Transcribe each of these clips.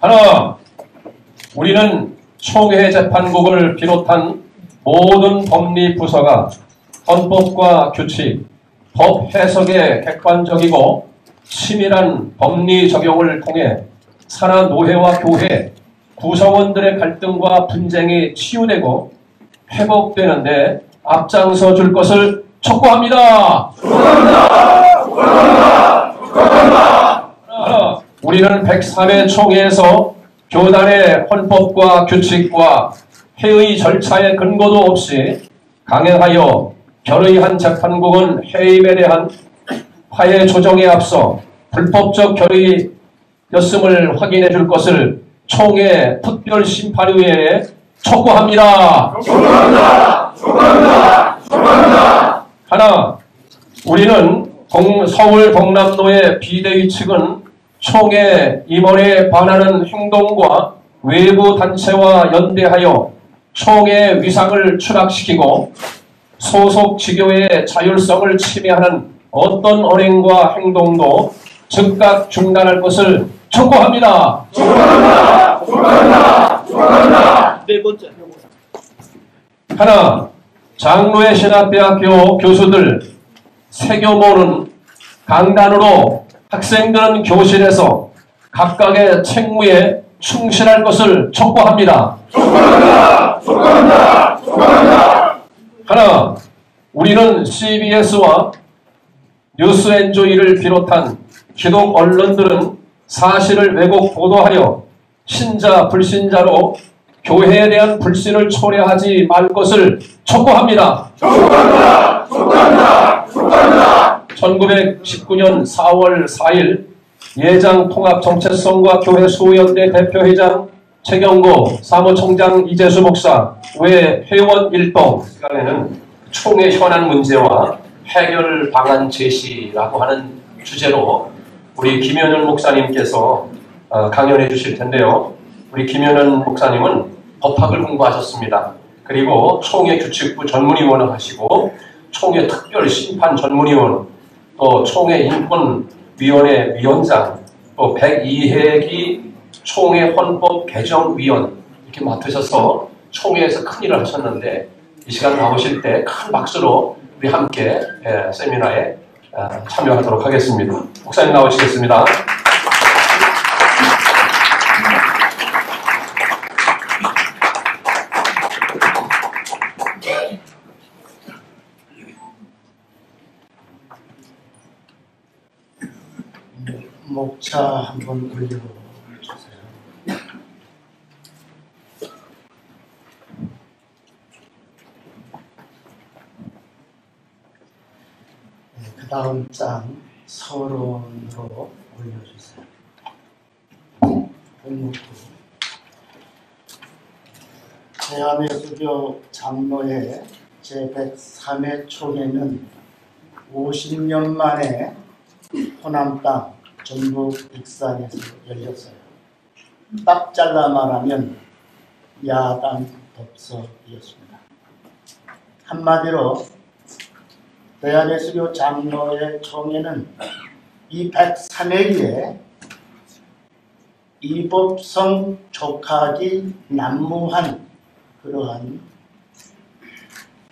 하나, 우리는 총회재판국을 비롯한 모든 법리부서가 헌법과 규칙, 법 해석의 객관적이고 치밀한 법리 적용을 통해 산하 노회와 교회, 구성원들의 갈등과 분쟁이 치유되고 회복되는 데 앞장서 줄 것을 촉구합니다. 촉구합니다. 촉구합니다. 촉구합니다. 하나, 우리는 103회 총회에서 교단의 헌법과 규칙과 회의 절차의 근거도 없이 강행하여 결의한 재판국은 해임에 대한 화해 조정에 앞서 불법적 결의였음을 확인해 줄 것을 총회 특별심판위원회에 촉구합니다. 촉구합니다. 촉구합니다. 촉구합니다. 하나, 우리는 서울 동남로의 비대위 측은 총회 임원에 반하는 행동과 외부 단체와 연대하여 총회 위상을 추락시키고 소속 지교의 자율성을 침해하는 어떤 언행과 행동도 즉각 중단할 것을 촉구합니다. 촉구합니다. 촉구합니다. 촉구합니다. 네 번째. 하나, 장로회 신학대학교 교수들 세교모는 강단으로 학생들은 교실에서 각각의 책무에 충실할 것을 촉구합니다. 촉구합니다. 촉구합니다. 촉구합니다. 하나, 우리는 CBS와 뉴스엔조이를 비롯한 기독 언론들은 사실을 왜곡 보도하려 신자, 불신자로 교회에 대한 불신을 초래하지 말 것을 촉구합니다. 촉구합니다. 촉구합니다. 촉구합니다. 1919년 4월 4일 예장통합정체성과 교회 수호연대 대표회장 최경고, 사무총장 이재수 목사, 외 회원 일동 시간에는 총회 현안 문제와 해결 방안 제시라고 하는 주제로 우리 김현은 목사님께서 강연해 주실 텐데요. 우리 김현은 목사님은 법학을 공부하셨습니다. 그리고 총회 규칙부 전문위원을 하시고 총회 특별심판 전문위원, 또 총회 인권위원회 위원장, 또 102회기 총회 헌법 개정위원 이렇게 맡으셔서 총회에서 큰 일을 하셨는데 이 시간 나오실 때 큰 박수로 우리 함께 세미나에 참여하도록 하겠습니다. 목사님 나오시겠습니다. 목차 한번 올려주세요. 그 다음 장 서론으로 올려주세요. 대한예수교 장로회 제103회 총회는 50년 만에 호남 땅 전북 익산에서 열렸어요. 딱 잘라 말하면 야단 법석이었습니다. 한마디로 대한예수교 장로회 총회는 이 103회기에 이법성 족하기 난무한 그러한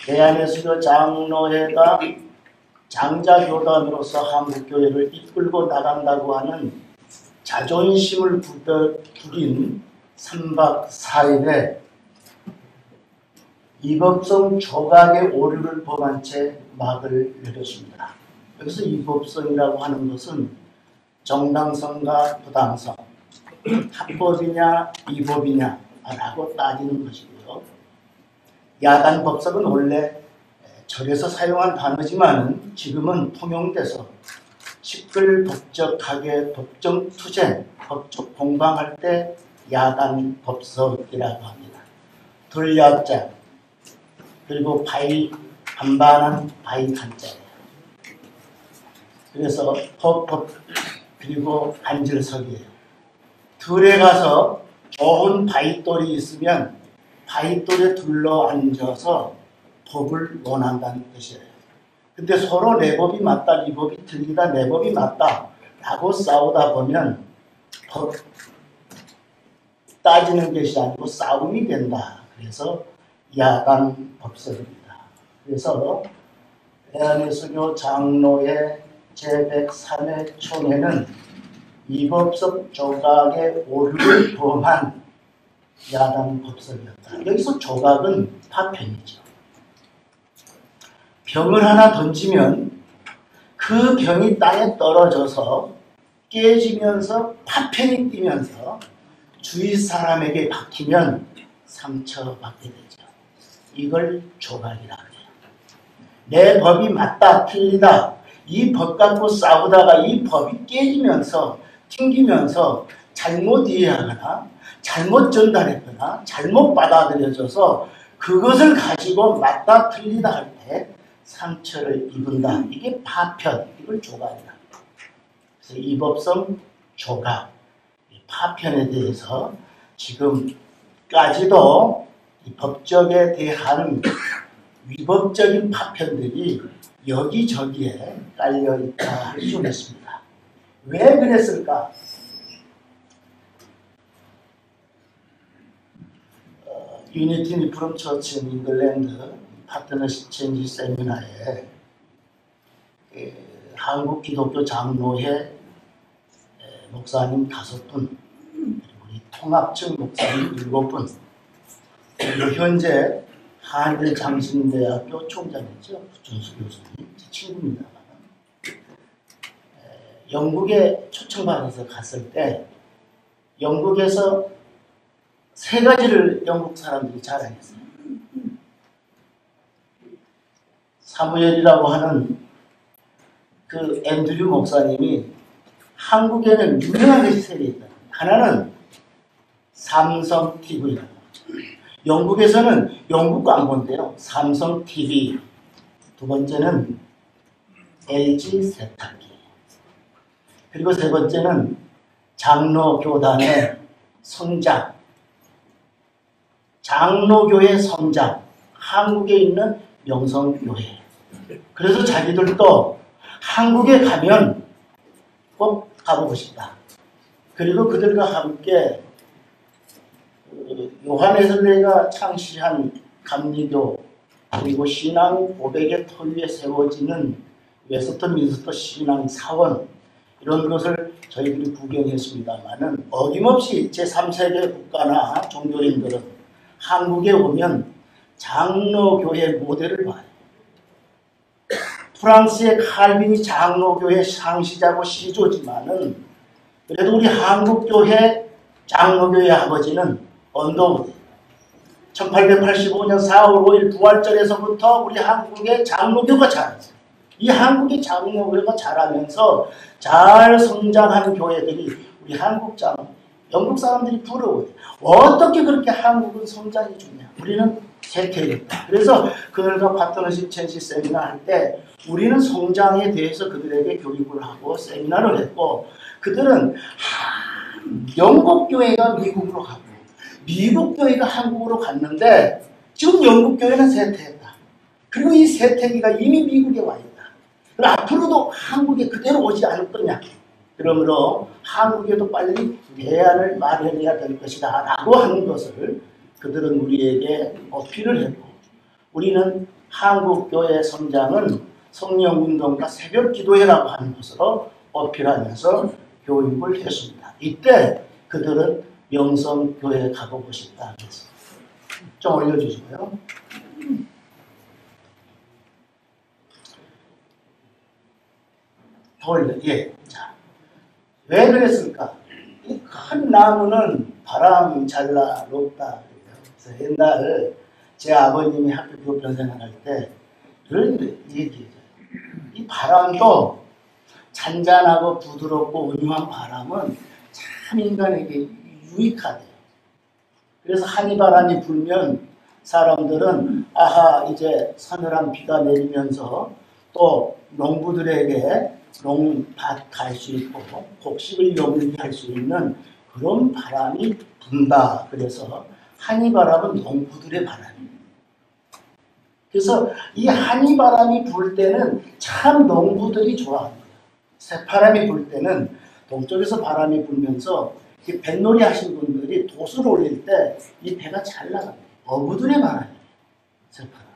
대한예수교 장로회가 장자교단으로서 한국교회를 이끌고 나간다고 하는 자존심을 부린 3박 4일에 이법성 조각의 오류를 범한 채 막을 내렸습니다. 여기서 이법성이라고 하는 것은 정당성과 부당성, 합법이냐 이법이냐라고 따지는 것이고요. 야단법석은 원래 절에서 사용한 단어지만 지금은 통용돼서 시끌벅적하게 법정투쟁, 법적 공방할 때 야단법석이라고 합니다. 둘야자 그리고 바위 반반한 바위 한자예요. 그래서 법 그리고 앉을석이에요. 들에 가서 좋은 바위돌이 있으면 바위돌에 둘러 앉아서 법을 원한다는 뜻이에요. 근데 서로 내 법이 맞다, 이 법이 틀리다, 내 법이 맞다 라고 싸우다 보면 법 따지는 것이 아니고 싸움이 된다. 그래서 야당 법석입니다. 그래서 대한예수교 장로회 제103회 총회는 이법석 조각의 오류를 범한 야당 법석이었다. 여기서 조각은 파편이죠. 병을 하나 던지면 그 병이 땅에 떨어져서 깨지면서 파편이 뛰면서 주위 사람에게 박히면 상처받게 되죠. 이걸 조각이라 그래요. 내 법이 맞다 틀리다 이 법 갖고 싸우다가 이 법이 깨지면서 튕기면서 잘못 이해하거나 잘못 전달했거나 잘못 받아들여져서 그것을 가지고 맞다 틀리다 할 때 상처를 입은다. 이게 파편, 이걸 조각이다. 그래서 이법성 조각, 파편에 대해서 지금까지도 이 법적에 대한 위법적인 파편들이 여기저기에 깔려있다 할 수 있습니다. 왜 그랬을까? 유니티 리프롬 처치 인 잉글랜드 파트너십 체인지 세미나에 한국 기독교 장로회 목사님 5분, 우리 통합청 목사님 7분, 그리고 현재 한일장신대학교 총장이죠. 부천수 교수님, 제 친구입니다. 영국에 초청받아서 갔을 때 영국에서 3가지를 영국 사람들이 자랑했어요. 사무엘이라고 하는 그 앤드류 목사님이 한국에는 유명한 것이 3개 있다. 하나는 삼성 TV라고. 영국에서는 영국 광고인데요. 삼성 TV. 2번째는 LG 세탁기. 그리고 3번째는 장로교단의 성장. 장로교회 성장. 한국에 있는 명성교회. 그래서 자기들도 한국에 가면 꼭 가보고 싶다. 그리고 그들과 함께 요한 웨슬레이가 창시한 감리교 그리고 신앙 고백의 토 위에 세워지는 웨스트민스터 신앙 사원 이런 것을 저희들이 구경했습니다만은 어김없이 제3세계 국가나 종교인들은 한국에 오면 장로교회 모델을 봐요. 프랑스의 칼빈이 장로교회 상시자고 시조지만은 그래도 우리 한국교회 장로교회 아버지는 언더우드 1885년 4월 5일 부활절에서부터 우리 한국의 장로교가 자랐어요. 이 한국의 장로교가 자라면서 잘 성장한 교회들이 우리 한국 장로, 영국 사람들이 부러워요. 어떻게 그렇게 한국은 성장이 좋냐. 우리는 쇠퇴했다. 그래서 그들과 파트너십 체인지 세미나 할 때 우리는 성장에 대해서 그들에게 교육을 하고 세미나를 했고 그들은 영국 교회가 미국으로 가고 미국 교회가 한국으로 갔는데 지금 영국 교회는 쇠퇴했다. 그리고 이 쇠퇴기가 이미 미국에 와 있다. 그럼 앞으로도 한국에 그대로 오지 않을 거냐. 그러므로 한국에도 빨리 대안을 마련해야 될 것이다 라고 하는 것을 그들은 우리에게 어필을 했고 우리는 한국교회 성장은 성령운동과 새벽기도회라고 하는 것으로 어필하면서 교육을 했습니다. 이때 그들은 명성교회에 가보고 싶다 그래서 좀 올려주시고요. 더 올려. 예. 자, 왜 그랬을까? 이 큰 나무는 바람 잘라 높다. 그래서 옛날 제 아버님이 학교 교편생활 할 때 그런 얘기해요. 이 바람도 잔잔하고 부드럽고 온유한 바람은 참 인간에게 유익하대요. 그래서 한이바람이 불면 사람들은 아하 이제 서늘한 비가 내리면서 또 농부들에게 농밭 갈 수 있고 곡식을 영리게 할 수 있는 그런 바람이 분다. 그래서 한이바람은 농부들의 바람입니다. 그래서 이 한이바람이 불 때는 참 농부들이 좋아합니다. 새바람이 불 때는 동쪽에서 바람이 불면서 이 뱃놀이 하신 분들이 돛을 올릴 때 이 배가 잘 나갑니다. 어부들의 바람이에요. 새바람.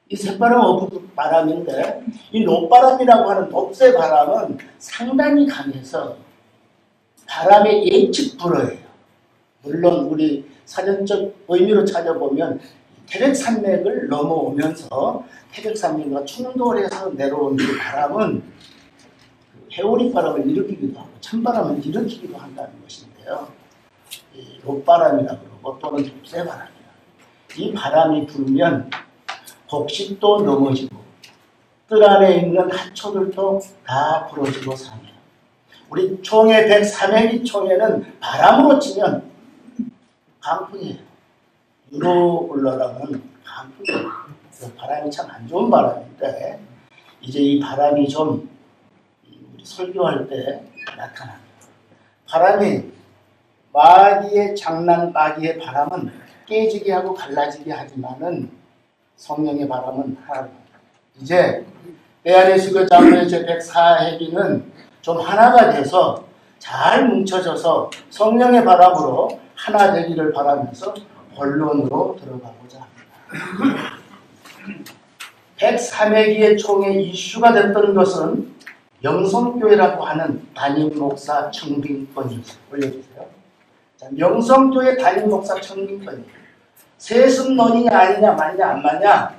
이 새바람 어부 바람인데 이 높바람이라고 하는 높새 바람은 상당히 강해서 바람의 예측 불허예요. 물론 우리 사전적 의미로 찾아보면 태백산맥을 넘어오면서 태백산맥과 충돌해서 내려온 그 바람은 해오리 바람을 일으키기도 하고 찬바람을 일으키기도 한다는 것인데요. 이 높바람이라고 그러고 또는 좁새바람이라. 이 바람이 불면 곡식도 넘어지고 뜰 안에 있는 하초들도 다 부러지고 상해요. 우리 총의 103회기 총에는 바람으로 치면 강풍이에요. 유로 불러라면 강풍이에요. 바람이 참 안 좋은 바람인데 이제 이 바람이 좀 우리 설교할 때 나타납니다. 바람이 마귀의 장난, 마귀의 바람은 깨지게 하고 갈라지게 하지만은 성령의 바람은 하나입니다. 이제 내 안에 수교 장로의 제 104회기는 좀 하나가 돼서 잘 뭉쳐져서 성령의 바람으로 하나 되기를 바라면서 본론으로 들어가고자 합니다. 103회기의 총의 이슈가 됐던 것은 명성교회라고 하는 담임 목사 청빙권이었어요. 올려주세요. 자, 명성교회 담임 목사 청빙권이에요. 세습론이냐 아니냐 맞냐 안 맞냐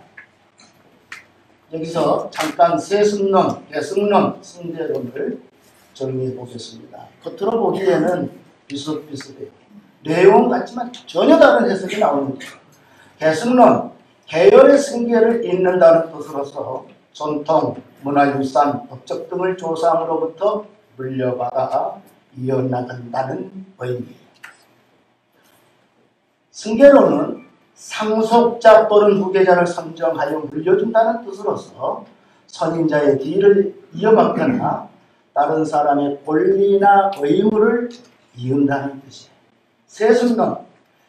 여기서 잠깐 세습론, 계승론, 승계론을 정리해 보겠습니다. 겉으로 보기에는 비슷비슷해요. 내용 같지만 전혀 다른 해석이 나옵니다. 계승론, 계열의 승계를 잇는다는 뜻으로서 전통, 문화유산, 법적 등을 조상으로부터 물려받아 이어나간다는 의미예요. 승계론은 상속자 또는 후계자를 선정하여 물려준다는 뜻으로서 선임자의 뒤를 이어받거나 다른 사람의 권리나 의무를 이은다는 뜻이에요. 세습론,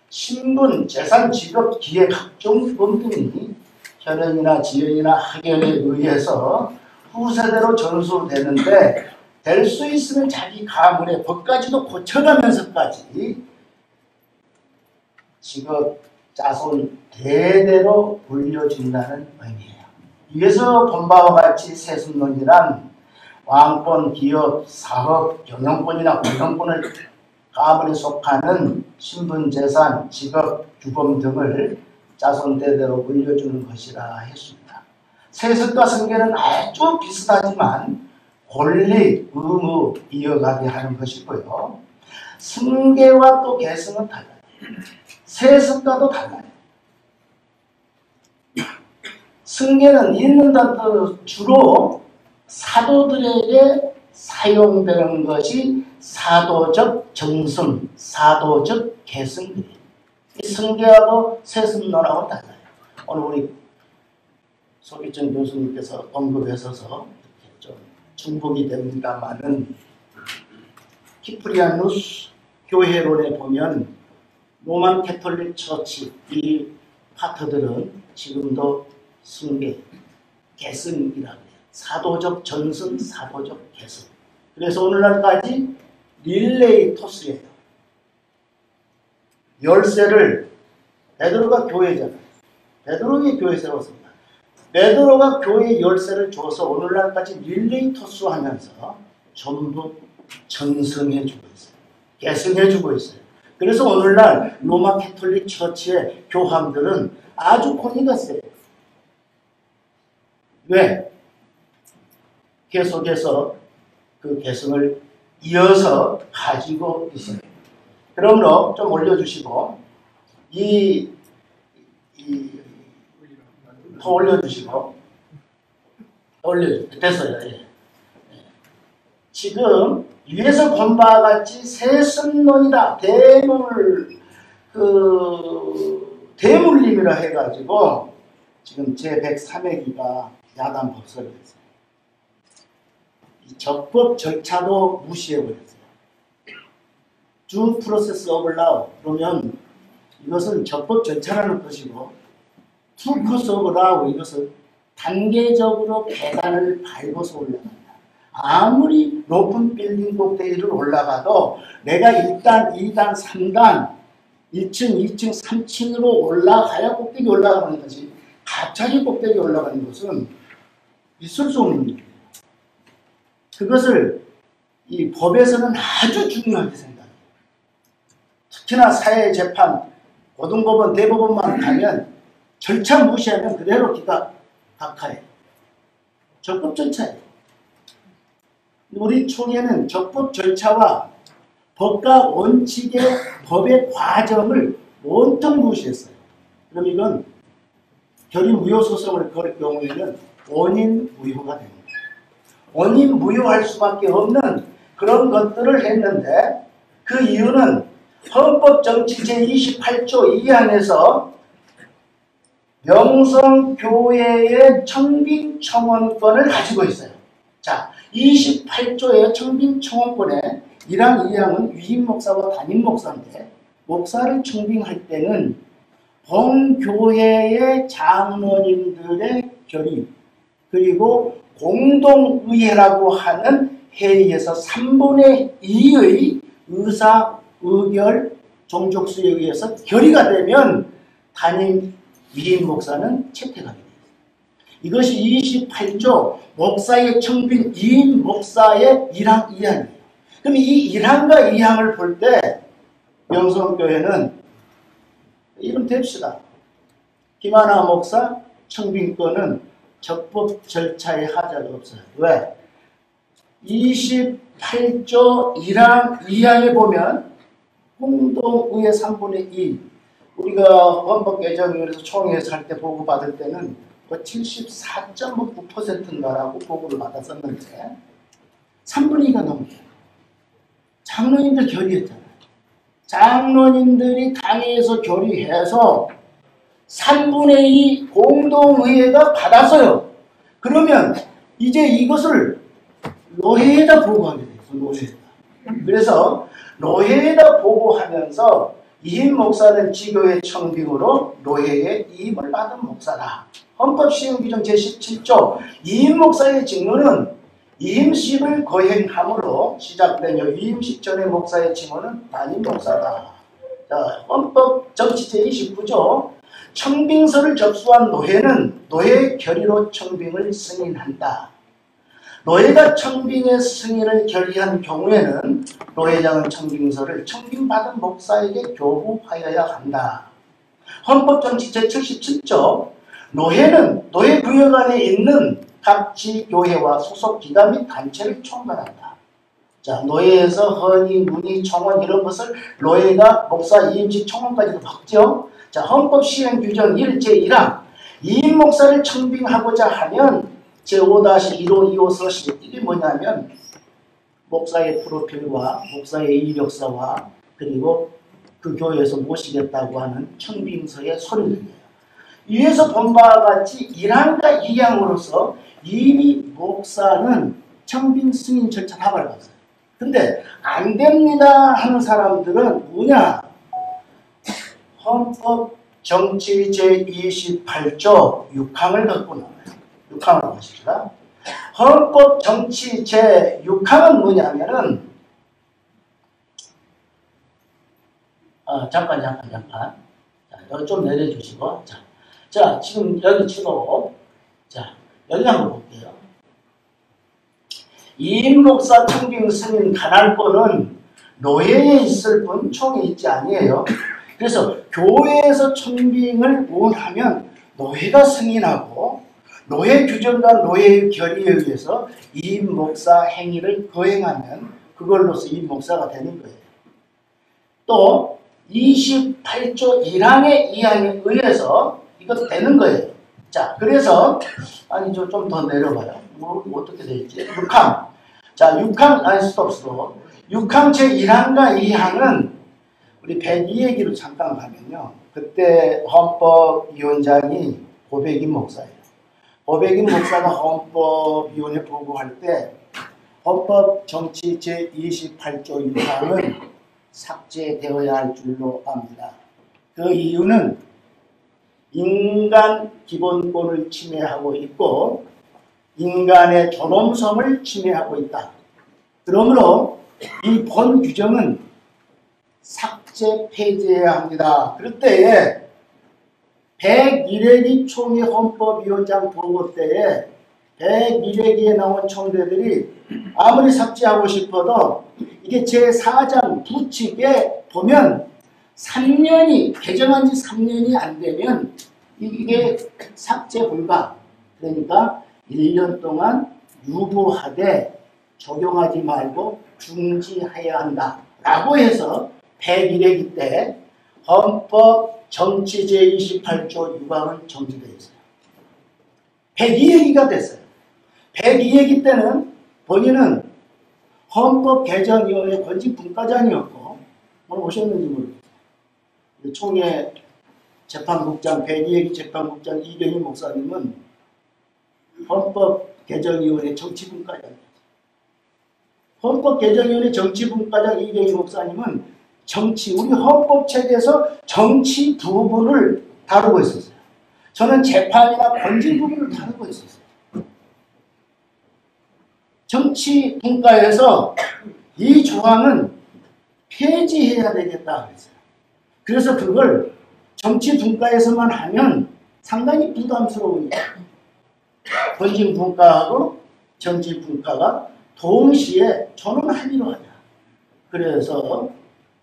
신분, 재산, 직업, 기회, 각종 법등이 혈연이나 지연이나 학연에 의해서 후세대로 전수되는데 될 수 있으면 자기 가문의 법까지도 고쳐가면서까지 직업, 자손 대대로 물려준다는 의미예요. 위에서 본 바와 같이 세습론이란 왕권, 기업, 사업, 경영권이나 공영권을 가문에 속하는 신분, 재산, 직업, 주범 등을 자손 대대로 물려주는 것이라 했습니다. 세습과 승계는 아주 비슷하지만 권리, 의무 이어가게 하는 것이고요. 승계와 또 계승은 달라요. 세습과도 달라요. 승계는 잇는다는 뜻으로 주로 사도들에게 사용되는 것이 사도적 정승, 사도적 계승이에요. 이 승계하고 세습론하고 달라요. 오늘 우리 소기천 교수님께서 언급하셔서 좀 중복이 됩니다만은 키프리아누스 교회론에 보면 로만 캐톨릭 처치 이 파트들은 지금도 승계, 계승이라고 해요. 사도적 전승, 사도적 계승. 그래서 오늘날까지 릴레이 토스예요. 열쇠를 베드로가 교회잖아요. 베드로가 교회 세웠습니다. 베드로가 교회 열쇠를 줘서 오늘날까지 릴레이 토스 하면서 전부 전승해주고 있어요. 계승해주고 있어요. 그래서 오늘날 로마 캐톨릭 처치의 교황들은 아주 권위가 세요. 왜? 계속해서 그 계승을 이어서 가지고 있어요. 그러므로 좀 올려주시고 더 올려주시고 됐어요. 예. 지금 위에서 본 바와 같이 세습론이다 대물림이라 해가지고 지금 제 103회기가 야단 법설을 했어요. 이 적법 절차도 무시해버렸어요. 주 프로세스 오브 라우 그러면 이것은 적법 절차라는 것이고 투 코스 오브 라우 이것은 단계적으로 계단을 밟아서 올라간다. 아무리 높은 빌딩 꼭대기를 올라가도 내가 1단, 2단, 3단, 1층, 2층, 3층으로 올라가야 꼭대기 올라가는 거지. 갑자기 꼭대기 올라가는 것은 있을 수 없는 일이에요. 그것을 이 법에서는 아주 중요하게 생각해요. 특히나 사회재판, 고등법원, 대법원만 가면 절차 무시하면 그대로 각하해. 적법 절차예요. 우리 총회는 적법 절차와 법과 원칙의 법의 과정을 온통 무시했어요. 그럼 이건 결의 무효 소송을 걸 경우에는 원인 무효가 됩니다. 원인 무효할 수밖에 없는 그런 것들을 했는데 그 이유는 헌법정치 제28조 2항에서 명성교회의 청빙청원권을 가지고 있어요. 자, 28조의 청빙청원권의 1항, 2항은 위임 목사와 담임 목사인데 목사를 청빙할 때는 본교회의 장로님들의 결의 그리고 공동의회라고 하는 회의에서 3분의 2의 의사, 의결, 종족수에 의해서 결의가 되면 담임 위임 목사는 채택하게 됩니다. 이것이 28조 목사의 청빙, 위임 목사의 1항, 2항이에요. 그럼 이 1항과 2항을 볼 때 명성교회는 이름 댑시다. 김하나 목사 청빙권은 적법 절차에 하자가 없어요. 왜? 28조 1항, 2항에 보면 공동의회 3분의 2 우리가 헌법개정위원회에서 총회에서 할 때 보고받을 때는 74.9%인가라고 보고를 받았었는데 3분의 2가 넘어요. 장로님들 결의했잖아요. 장로님들이 당회에서 결의해서 3분의 2 공동의회가 받았어요. 그러면 이제 이것을 노회에다 보고하게 돼요. 노회에다. 그래서 노회에다 보고하면서 이임 목사는 지교회 청빙으로 노회에 이임을 받은 목사다. 헌법시행규정 제17조 이임 목사의 직무는 이임식을 거행함으로 시작되며 이임식 전의 목사의 직무는 담임 목사다. 자, 헌법 정치 제29조 청빙서를 접수한 노회는 노회의 결의로 청빙을 승인한다. 노회가 청빙의 승인을 결의한 경우에는 노회장은 청빙서를 청빙받은 목사에게 교부하여야 한다. 헌법정치 제77조 노회는 노회 구역 안에 있는 각 지교회와 소속 기관 및 단체를 총괄한다. 자, 노회에서 헌의, 문의, 청원 이런 것을 노회가 목사 이임식 청원까지도 받죠. 자, 헌법시행규정 1제1항 이임 목사를 청빙하고자 하면 제5-15, 25 서식 이게 뭐냐면 목사의 프로필과 목사의 이력서와 그리고 그 교회에서 모시겠다고 하는 청빙서의 서류들이에요. 위에서 본 바와 같이 1항과 2항으로서 이미 목사는 청빙 승인 절차 다 밟았어요. 근데 안 됩니다 하는 사람들은 뭐냐? 헌법 정치 제28조 6항을 갖고 나와요. 6항을 보십시다. 헌법 정치 제6항은 뭐냐면은 잠깐. 자, 여기 좀 내려주시고 자, 지금 여기 치고 자, 여기 한번 볼게요. 이임 목사 청빙 승인 간할권은 노회에 있을 뿐 총에 있지 아니에요. 그래서 교회에서 청빙을 원하면 노회가 승인하고 노회 규정과 노회의 결의에 의해서 이임 목사 행위를 거행하면 그걸로서 이임 목사가 되는 거예요. 또 28조 1항의 2항에 의해서 이것도 되는 거예요. 자, 그래서 아니 좀 더 내려봐요. 뭐 어떻게 되지? 6항. 자, 6항 스톱. 6항 제1항과 2항은 우리 102 얘기로 잠깐 가면요. 그때 헌법위원장이 고백인 목사예요. 고백인 목사가 헌법위원회 보고할 때 헌법 정치 제28조 6항은 삭제되어야 할 줄로 압니다. 그 이유는 인간 기본권을 침해하고 있고 인간의 존엄성을 침해하고 있다. 그러므로 이 본 규정은 삭제 폐지해야 합니다. 그럴 때에 101회기 총회 헌법위원장 보고 때에 101회기에 나온 총대들이 아무리 삭제하고 싶어도 이게 제4장 부칙에 보면 3년이 개정한 지 3년이 안 되면 이게 삭제 불가. 그러니까 1년 동안 유보하되 적용하지 말고 중지해야 한다. 라고 해서 101회기 때 헌법 정치 제28조 유방은 정지되어 있어요. 102회기가 됐어요. 102회기 때는 본인은 헌법개정위원회 권직분과장이었고 오늘 오셨는지 모르겠어요. 총회 재판국장 102회기 재판국장 이경희 목사님은 헌법개정위원회 정치분과장이었어요. 헌법개정위원회 정치분과장 이경희 목사님은 우리 헌법체계에서 정치 부분을 다루고 있었어요. 저는 재판이나 권직 부분을 다루고 있었어요. 정치 분과에서 이 조항은 폐지해야 되겠다 그랬어요. 그래서 그걸 정치 분과에서만 하면 상당히 부담스러우니까 권직 분과하고 정치 분과가 동시에 전원 합의로 하자. 그래서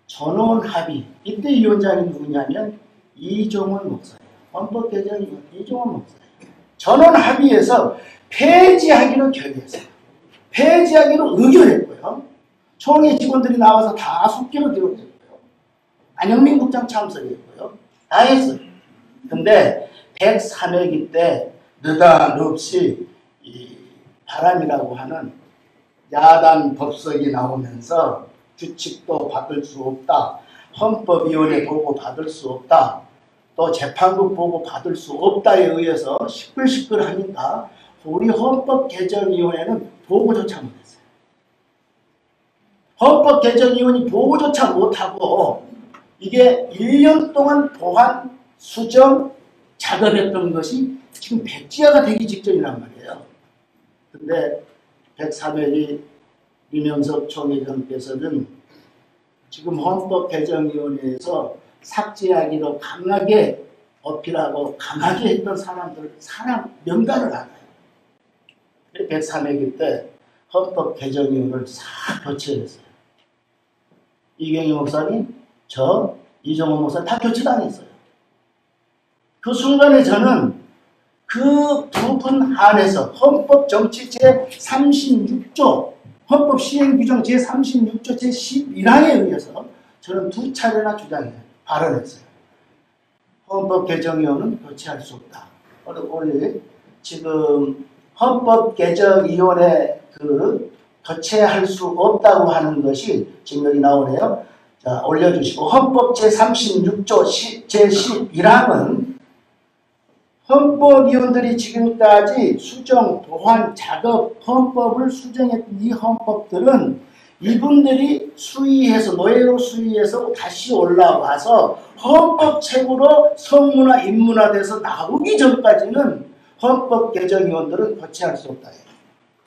전원 합의. 이때 위원장이 누구냐면 이종원 목사예요. 헌법개정위원 이종원 목사예요. 전원 합의해서 폐지하기로 결의했어요. 폐지하기로 의결했고요. 총회 직원들이 나와서 다 속기로 기록했고요. 안영민 국장 참석했고요. 다 했어요. 근데 103회기 때 느닷없이 이 바람이라고 하는 야단 법석이 나오면서 규칙도 받을 수 없다. 헌법위원회 보고 받을 수 없다. 또 재판국 보고 받을 수 없다에 의해서 시끌시끌하니까 우리 헌법개정위원회는 보고조차 못했어요. 헌법개정위원이 보고조차 못하고 이게 1년 동안 보완, 수정, 작업했던 것이 지금 백지화가 되기 직전이란 말이에요. 근데 103회기 이명석 총회장께서는 지금 헌법개정위원회에서 삭제하기로 강하게 어필하고 강하게 했던 사람 명단을 알아요. 103회기 때 헌법개정위원회를 싹 교체했어요. 이경희 목사님, 저, 이종원 목사님 다 교체당했어요. 그 순간에 저는 그 부분 안에서 헌법 정치 제36조 헌법 시행규정 제36조 제11항에 의해서 저는 2차례나 주장해 발언했어요. 헌법개정위원회는 교체할 수 없다. 우리 지금 헌법개정위원회 교체할 수 없다고 하는 것이 지금 여기 나오네요. 자, 올려주시고 헌법 제36조 제11항은 헌법위원들이 지금까지 수정, 보완, 작업, 헌법을 수정했던 이 헌법들은 이분들이 수의해서 노예로 수의해서 다시 올라와서 헌법책으로 성문화, 인문화돼서 나오기 전까지는 헌법개정위원들은 교체할 수 없다.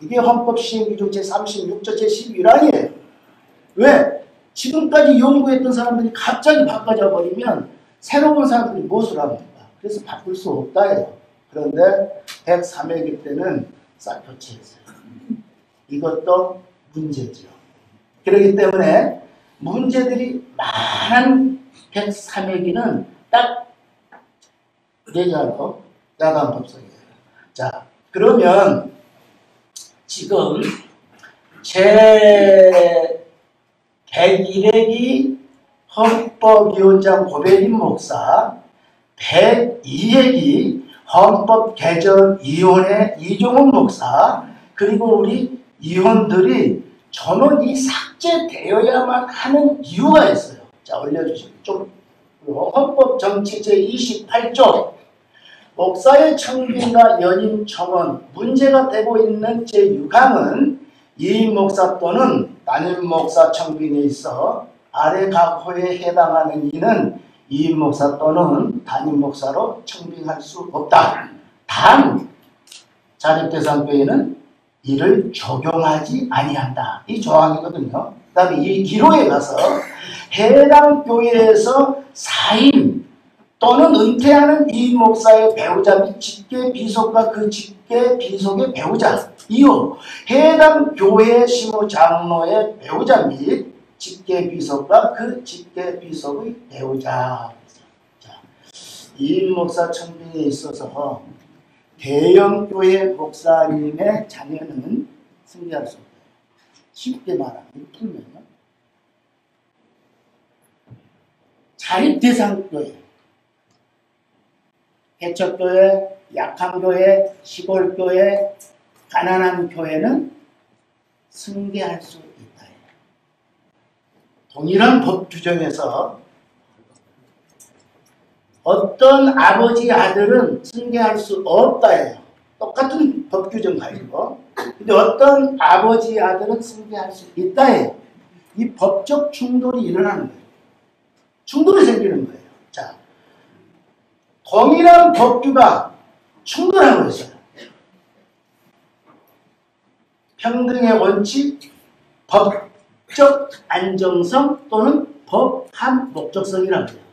이게 헌법시행규정 제36조 제11항이에요. 왜? 지금까지 연구했던 사람들이 갑자기 바꿔져 버리면 새로운 사람들이 무엇을 합니까? 그래서 바꿀 수 없다예요. 그런데 103회기 때는 싹 교체했어요. 이것도 문제죠. 그렇기 때문에 문제들이 많은 103회기는 딱 4자로 야단 법석이에요. 자, 그러면 지금 제 101회기 헌법위원장 고배림 목사, 102회기 헌법개정위원회 이종원 목사, 그리고 우리 위원들이 저는 이 삭제되어야만 하는 이유가 있어요. 자, 올려주시죠. 좀 헌법정치 제28조 목사의 청빙과 연임 청원 문제가 되고 있는 제6항은 이임 목사 또는 담임 목사 청빙에 있어 아래 각 호에 해당하는 이는 이임 목사 또는 담임 목사로 청빙할 수 없다. 단, 자립대상교회는 이를 적용하지 아니한다. 이 조항이거든요. 그 다음에 이 기로에 가서 해당 교회에서 사임 또는 은퇴하는 이 목사의 배우자 및 직계 비속과 그 직계 비속의 배우자 이후 해당 교회 시무 장로의 배우자 및 직계 비속과 그 직계 비속의 배우자. 자, 이 목사 청빙에 있어서 대형 교회 목사님의 자녀는 승계할 수 없어요. 쉽게 말하면 풀면요. 자립대상교회, 개척교회, 약한 교회, 시골교회, 가난한 교회는 승계할 수 있다. 동일한 법 규정에서 어떤 아버지 아들은 승계할 수 없다예요. 똑같은 법 규정 가지고. 근데 어떤 아버지 아들은 승계할 수 있다예요. 이 법적 충돌이 일어나는 거예요. 충돌이 생기는 거예요. 자, 동일한 법규가 충돌하고 있어요. 평등의 원칙, 법적 안정성 또는 법한 목적성이라고 해요.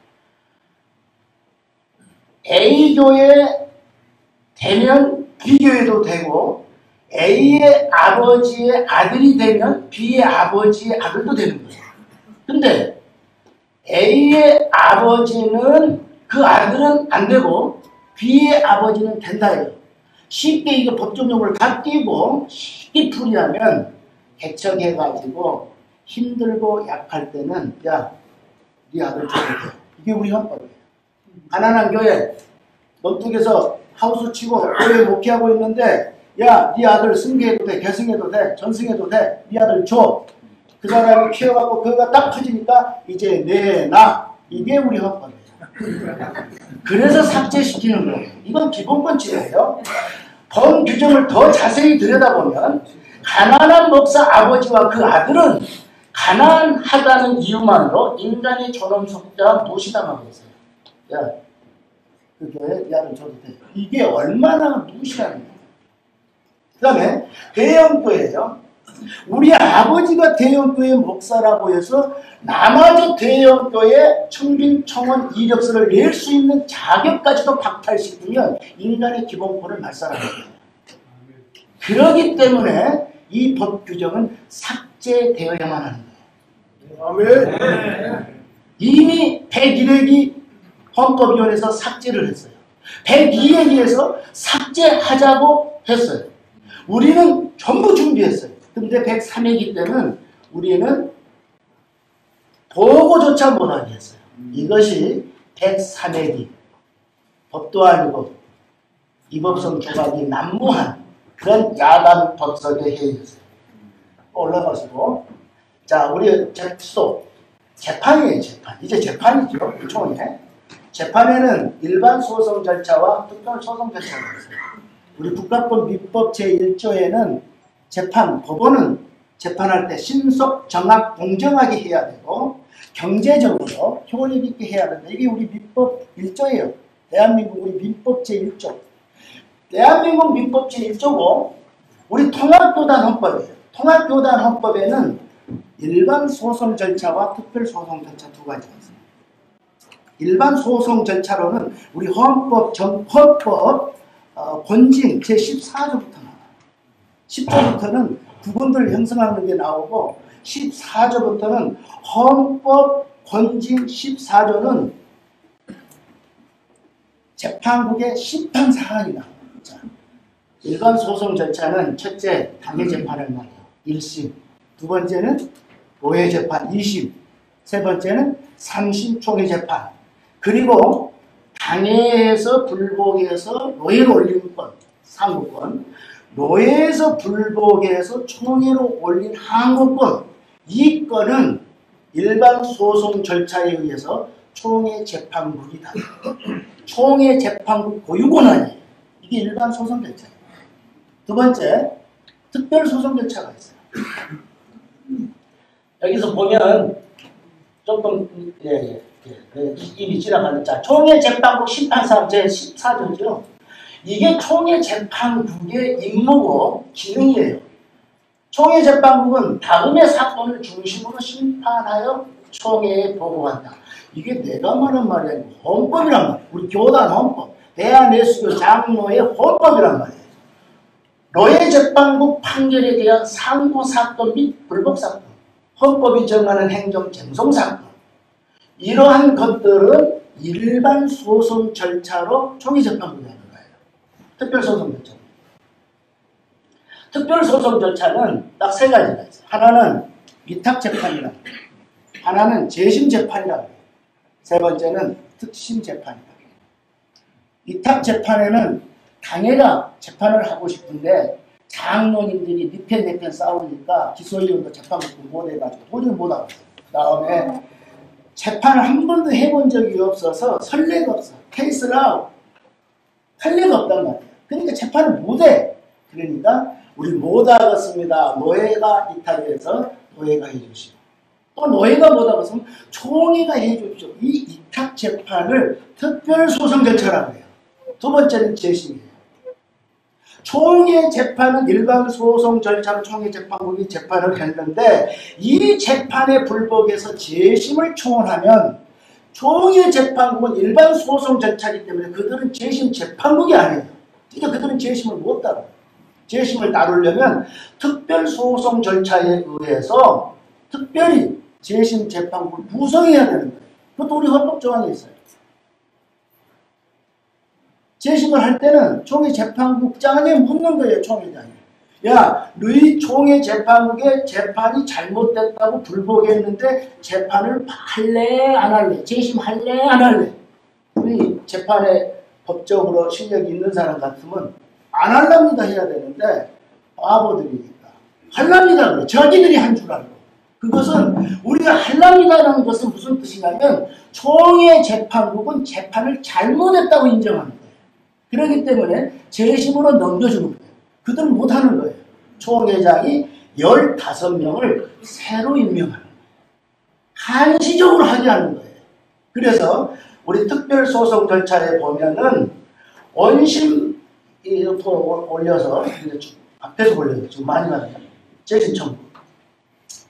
A교회 되면 B교회도 되고 A의 아버지의 아들이 되면 B의 아버지의 아들도 되는 거예요. 근데 A의 아버지는 그 아들은 안 되고 B의 아버지는 된다예요. 쉽게 이거 법적 용어를 다 띄고 쉽게 풀이하면 개척해가지고 힘들고 약할 때는 야, 네 아들 줘도 돼. 이게 우리 헌법이에요. 가난한 교회 넌뚝에서 하우스 치고 교회 목회하고 있는데 야, 네 아들 승계해도 돼, 계승해도 돼, 전승해도 돼, 네 아들 줘. 그 사람이 키워갖고 그거가 딱 커지니까 이제 내놔. 이게 우리 헌법이에요. 그래서 삭제시키는 거예요. 이건 기본권칙이에요. 법 규정을 더 자세히 들여다보면 가난한 목사 아버지와 그 아들은 가난하다는 이유만으로 인간의 존엄 속죄와 무시당하고 있어요. 야, 그 교회 네 아들 줘도 돼. 이게 얼마나 무시하는 거예요. 그 다음에 대형교회예요. 우리 아버지가 대형교회 목사라고 해서 나마저 대형교회 청빙청원 이력서를 낼 수 있는 자격까지도 박탈시키면 인간의 기본권을 말살하는 거예요. 그렇기 때문에 이 법 규정은 삭제되어야만 하는 거예요. 아멘. 이미 101회기 헌법위원회에서 삭제를 했어요. 102회기에서 삭제하자고 했어요. 우리는 전부 준비했어요. 근데 103회기 때는 우리는 보고조차 못하게 했어요. 이것이 103회기 법도 아니고 이법성 조각이 난무한 그런 야단 법석의 회의였어요. 올라가시고 자, 우리 또 재판이에요. 재판. 이제 재판이죠. 총회. 재판에는 일반 소송 절차와 특별 소송 절차가 있어요. 우리 국가법 민법 제1조에는 법원은 재판할 때 신속, 정확, 공정하게 해야 되고 경제적으로 효력 있게 해야 된다. 이게 우리 민법 1조예요. 대한민국 우리 민법 제1조. 대한민국 민법 제1조고 우리 통합교단 헌법이에요. 통합교단 헌법에는 일반 소송 절차와 특별 소송 절차 두 가지가 있어요. 일반 소송 절차로는 우리 헌법 권징 제14조부터 나와요. 10조부터는 구분들 형성하는 게 나오고 14조부터는 헌법 권징 14조는 재판국의 심판 사항이 나와요. 자, 일반 소송 절차는 첫째 당해 재판을 말해요. 1심. 두 번째는 고해 재판 2심. 세 번째는 3심 총회 재판. 그리고 당해에서 불복해서 노예로 올린 건 상고권, 노예에서 불복해서 총회로 올린 항고권, 이 건은 일반 소송 절차에 의해서 총회 재판국이 다 총회 재판국 고유 권한이에요. 이게 일반 소송 절차예요. 두 번째, 특별 소송 절차가 있어요. 여기서 보면 조금 이미 지나가는 자, 총회 재판국 심판사항 제14조죠. 이게 총회재판국의 임무고 기능이에요. 총회재판국은 다음의 사건을 중심으로 심판하여 총회에 보고한다. 이게 내가 말한 말이 아니고 헌법이란 말이에요. 우리 교단 헌법, 대한예수교 장로의 헌법이란 말이에요. 노예재판국 판결에 대한 상고사건 및 불복사건, 헌법이 정하는 행정쟁송사건, 이러한 것들은 일반 소송 절차로 총회재판국이 하는 거예요. 특별소송 절차. 특별소송 절차는 딱 세 가지가 있어요. 하나는 위탁재판이라고 해요. 하나는 재심재판이라고 해요. 세 번째는 특심재판이라고 해요. 위탁재판에는 당해가 재판을 하고 싶은데 장로님들이 니편 내편 싸우니까 기소위원도 재판국도 못해가지고 도저히 못하고 그 다음에 재판을 한 번도 해본 적이 없어서 선례가 없어. 케이스라우 할 리가 없단 말이에요. 그러니까 재판을 못해. 그러니까 우리 못하겠습니다. 노예가 이탈해서 노예가 해주시고 또 노예가 못하겠으면 총회가 해주십시오. 이 이탁 재판을 특별소송 절차라고 해요. 두 번째는 재심이에요. 총회 재판은 일반 소송 절차로 총회 재판국이 재판을 했는데 이 재판에 불복해서 재심을 청원하면 총회 재판국은 일반 소송 절차이기 때문에 그들은 재심 재판국이 아니에요. 그러니까 그들은 재심을 못 다뤄요. 재심을 다루려면 특별 소송 절차에 의해서 특별히 재심 재판국을 구성해야 되는 거예요. 그것도 우리 헌법 조항에 있어요. 재심을 할 때는 총회 재판국장에 묻는 거예요. 총회장이. 야, 너희 총회 재판국의 재판이 잘못됐다고 불복했는데 재판을 할래 안 할래? 재심할래 안 할래? 우리 재판에 법적으로 실력이 있는 사람 같으면 안 할랍니다 해야 되는데 바보들이니까 할랍니다 그래. 자기들이 한 줄 알고. 그것은 우리가 할랍니다라는 것은 무슨 뜻이냐면 총회 재판국은 재판을 잘못했다고 인정하는 거예요. 그렇기 때문에 재심으로 넘겨주는 거예요. 그들은 못하는 거예요. 총회장이 15명을 새로 임명하는 거예요. 한시적으로 하게 하는 거예요. 그래서 우리 특별소송 절차에 보면은 원심 이렇게 올려서 앞에서 올려서 지금 많이 나와요. 재심 청구.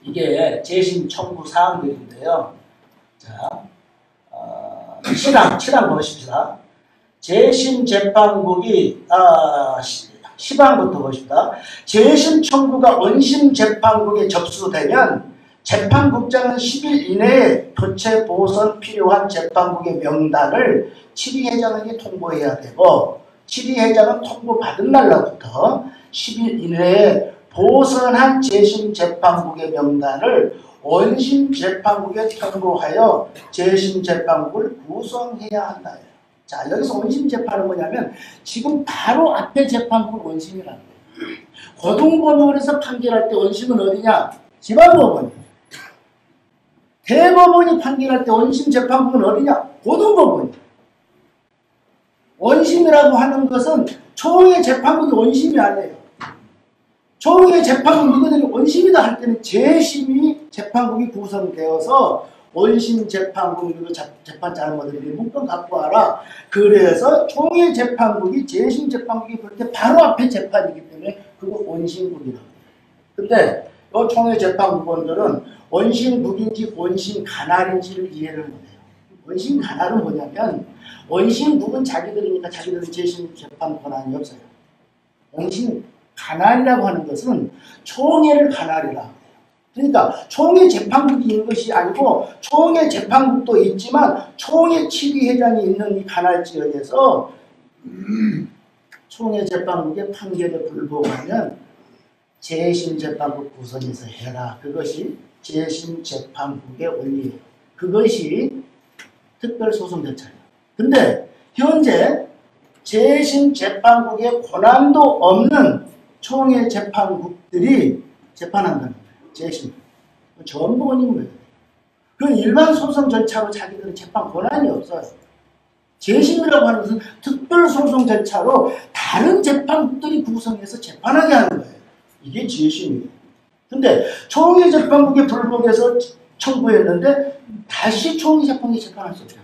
이게 재심 청구 사항들인데요. 자, 7항 보십시다. 재심 재판국이 시방부터 보십시다. 재심 청구가 원심 재판국에 접수되면 재판국장은 10일 이내에 교체 보선 필요한 재판국의 명단을 7위회장에게 통보해야 되고 7위회장은 통보받은 날로부터 10일 이내에 보선한 재심 재판국의 명단을 원심 재판국에 통보하여 재심 재판국을 구성해야 한다. 자, 여기서 원심 재판은 뭐냐면 지금 바로 앞에 재판국 원심이라는 거예요. 고등법원에서 판결할 때 원심은 어디냐? 지방법원이에요. 대법원이 판결할 때 원심 재판국은 어디냐? 고등법원이에요. 원심이라고 하는 것은 총회 재판국이 원심이 아니에요. 총회 재판국 누구들이 원심이다 할 때는 재심이 재판국이 구성되어서 원심 재판국 그리고 재판 잘못들이 문건 갖고 와라. 그래서 총회 재판국이 재심 재판국이 볼 때 바로 앞에 재판이기 때문에 그거 원심국이라고 해요. 근데 이 총회 재판국원들은 원심국인지 원심 가날인지를 이해를 못해요. 원심 가날은 뭐냐면 원심국은 자기들이니까 자기들은 재심 재판 권한이 없어요. 원심 가날이라고 하는 것은 총회를 가날이라 해요. 그러니까 총회 재판국이 있는 것이 아니고 총회 재판국도 있지만 총회 7위회장이 있는 이 가날 지역에서 총회 재판국의 판결에 불복하면 재심 재판국 구성해서 해라. 그것이 재심 재판국의 원리예요. 그것이 특별소송 절차예요. 근데 현재 재심 재판국의 권한도 없는 총회 재판국들이 재판한다는 거예요. 재심. 전부 원인 거예요. 그건 일반 소송 절차로 자기들은 재판 권한이 없어요. 재심이라고 하는 것은 특별소송 절차로 다른 재판국들이 구성해서 재판하게 하는 거예요. 이게 재심이에요. 근데 총회 재판국에 불복해서 청구했는데 다시 총회 재판국이 재판할 수 없잖아요.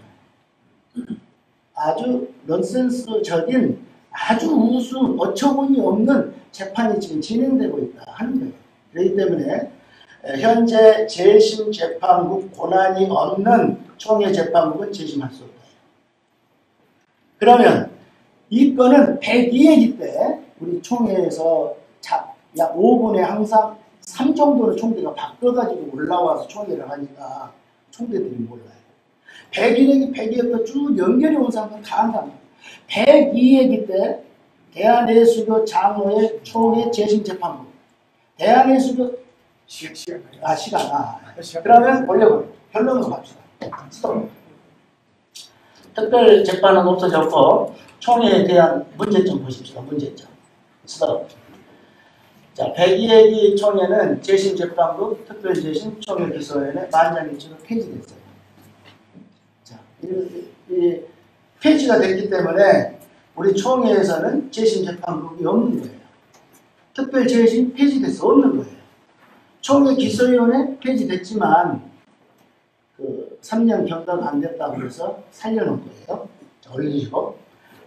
아주 넌센스적인 아주 우수 어처구니 없는 재판이 지금 진행되고 있다 하는 거예요. 그렇기 때문에 현재 재심 재판국 권한이 없는 총회 재판국은 재심할 수 없다. 그러면 이 건은 102회기 때 우리 총회에서 약 5분에 항상 3 정도는 총대가 바꿔가지고 올라와서 총회를 하니까 총대들이 몰라요. 101회기 102회부터 쭉 연결이 온 사람은 다 한다는 거예요. 102회기 때 대한예수교 장로회 총회 재심재판부. 대한예수교 시간. 그러면 올려버려. 결론으로 갑시다. 스톱. 특별재판은 없어졌고 총회에 대한 문제점 보십시다. 문제점. 스톱. 자, 102회기 총회는 재심재판부 특별재심 총회 기소위원회 만장일치로 폐지됐어요. 자, 이 폐지가 됐기 때문에 우리 총회에서는 재심재판국이 없는 거예요. 특별재심 폐지돼서 없는 거예요. 총회 기소위원회 폐지됐지만 그 3년 경과가 안 됐다고 해서 살려놓은 거예요. 자, 올리시고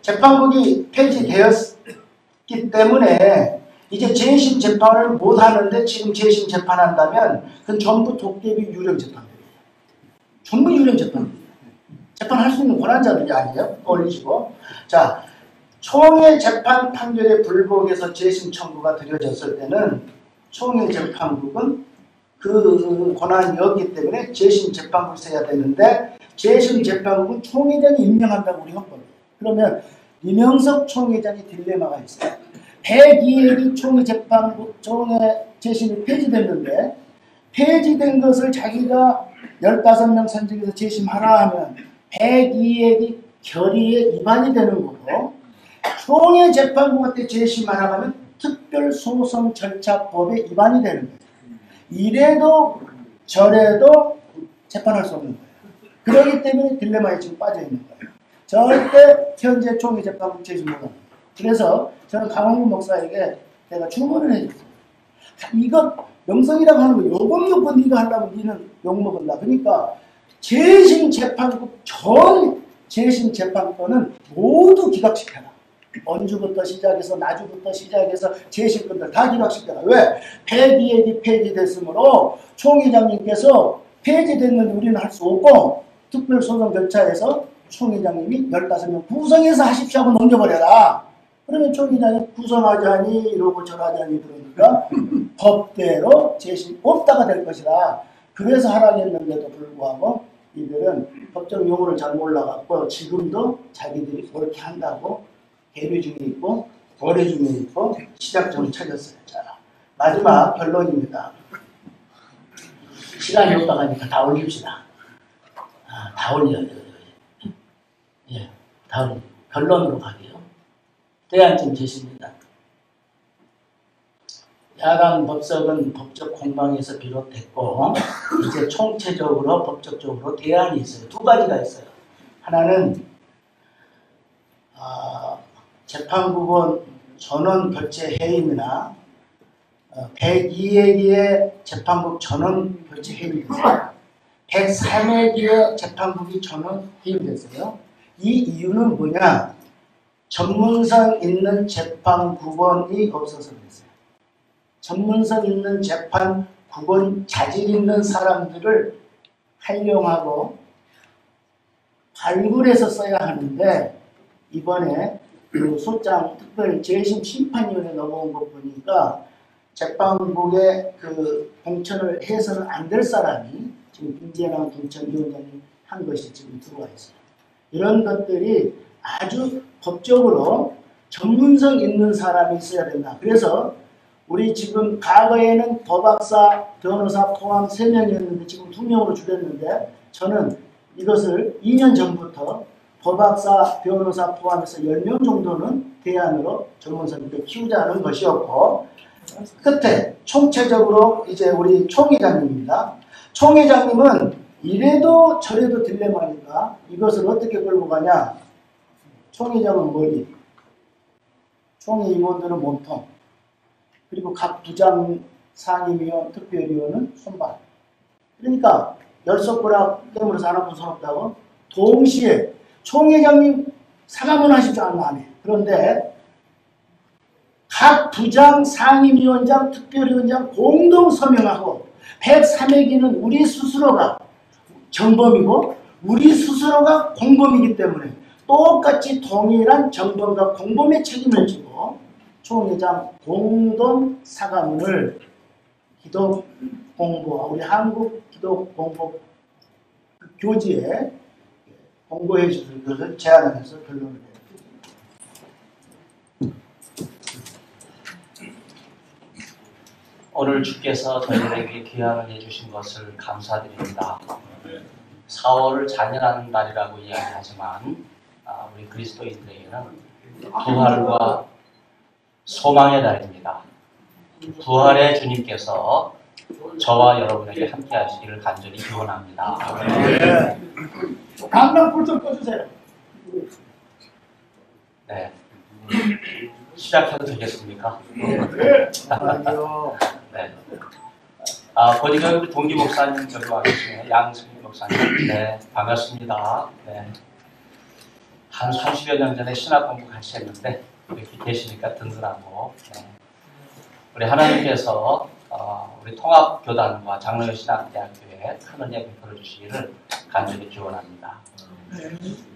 재판국이 폐지되었기 때문에 이제 재심 재판을 못 하는데 지금 재심 재판한다면 그건 전부 도깨비 유령 재판들이에요. 전부 유령 재판들이에요. 재판할 수 있는 권한자들이 아니에요. 올리시고 자, 총회 재판 판결에 불복해서 재심 청구가 드려졌을 때는 총회 재판국은 그 권한이 없기 때문에 재심 재판국을 써야 되는데 재심 재판국은 총회장이 임명한다고 우리 헌법에. 그러면 이명석 총회장이 딜레마가 있어요. 102회기 총회 재판국 총회 재심이 폐지됐는데 폐지된 것을 자기가 15명 선정해서 재심하라 하면 102회기 결의에 위반이 되는 거고 총회 재판국한테 재심하라 하면 특별소송 절차법에 위반이 되는 거예요. 이래도 저래도 재판할 수 없는 거예요. 그렇기 때문에 딜레마에 지금 빠져 있는 거예요. 절대 현재 총회 재판국 재심 못합니다. 그래서 저는 강원구 목사에게 내가 주문을 해줬어요. 이거 명성이라고 하는 거 요건 네가 하려면 니는 욕먹은다. 그러니까 재심 재판국 전 재심 재판권은 모두 기각시켜라. 언주부터 시작해서 나주부터 시작해서 재심권들 다 기각시켜라. 왜? 102회기 폐지됐으므로 총회장님께서 폐지됐는데 우리는 할 수 없고 특별소송 절차에서 총회장님이 15명 구성해서 하십시오 하고 넘겨버려라. 그러면 총회장이 구성하자니 이러고 저러자니 그러니까 법대로 재심 없다가 될 것이다. 그래서 하라겠는데도 불구하고 이들은 법적 용어를 잘 몰라갖고 지금도 자기들이 그렇게 한다고 대비 중에 있고 거래 중에 있고 시작점을 찾았어요. 자, 마지막 결론입니다. 시간이 없다고 하니까 다 올립시다. 다 올려야 돼요. 예, 다 올려. 결론으로 가게요. 대안점 제시입니다. 야간 법석은 법적 공방에서 비롯됐고 이제 총체적으로 법적적으로 대안이 있어요. 두 가지가 있어요. 하나는 재판부원 전원 교체 해임이나 102회기에 재판국 전원 교체 해임이 됐어요. 103회기에 재판국이 전원 해임됐어요. 이 이유는 뭐냐? 전문성 있는 재판국원이 없어서 그랬어요. 전문성 있는 재판국원 자질 있는 사람들을 활용하고 발굴해서 써야 하는데 이번에 그 소장 특별 재심 심판위원회 넘어온 거 보니까 재판국에 그 공천을 해서는 안 될 사람이 지금 김재남 공천위원장이 한 것이 지금 들어와 있어요. 이런 것들이 아주 법적으로 전문성 있는 사람이 있어야 된다. 그래서 우리 지금 과거에는 법학사, 변호사 포함 3명이었는데 지금 2명으로 줄였는데 저는 이것을 2년 전부터 법학사, 변호사 포함해서 10명 정도는 대안으로 전문성 있게 키우자는 것이었고 끝에 총체적으로 이제 우리 총회장님입니다. 총회장님은 이래도 저래도 딜레마니까 이것을 어떻게 끌고 가냐. 총회장은 머리, 총회 임원들은 몸통, 그리고 각 부장 상임위원, 특별위원은 손발. 그러니까 열손가락 깨물어서 하나뿐 손 없다고 동시에 총회장님 사과문 하실 줄 아는 안 해. 그런데 각 부장, 상임위원장, 특별위원장 공동 서명하고 103의 기는 우리 스스로가 정범이고 우리 스스로가 공범이기 때문에 똑같이 동일한 정범과 공범의 책임을 지고 총회장 공동 사과문을 기독공보와 우리 한국 기독공보 교지에 공고해 주실 것을 제안해서 결론을 내립니다. 오늘 주께서 저희들에게 귀환을 해주신 것을 감사드립니다. 4월을 잔인한 달이라고 이야기하지만 우리 그리스도인들에게는 부활과 소망의 달입니다. 부활의 주님께서 저와 여러분에게 함께 하시기를 간절히 기원합니다. 강남 불 좀 꺼주세요. 네. 시작해도 되겠습니까? 네. 보니까 우리 동기 목사님 저기 와 계시네요. 양승희 목사님. 네, 반갑습니다. 네. 한 30여 년 전에 신학 공부 같이 했는데 이렇게 계시니까 든든하고. 네. 우리 하나님께서 우리 통합교단과 장로교 신학대학교에 큰 은혜 베풀어 주시기를 간절히 기원합니다.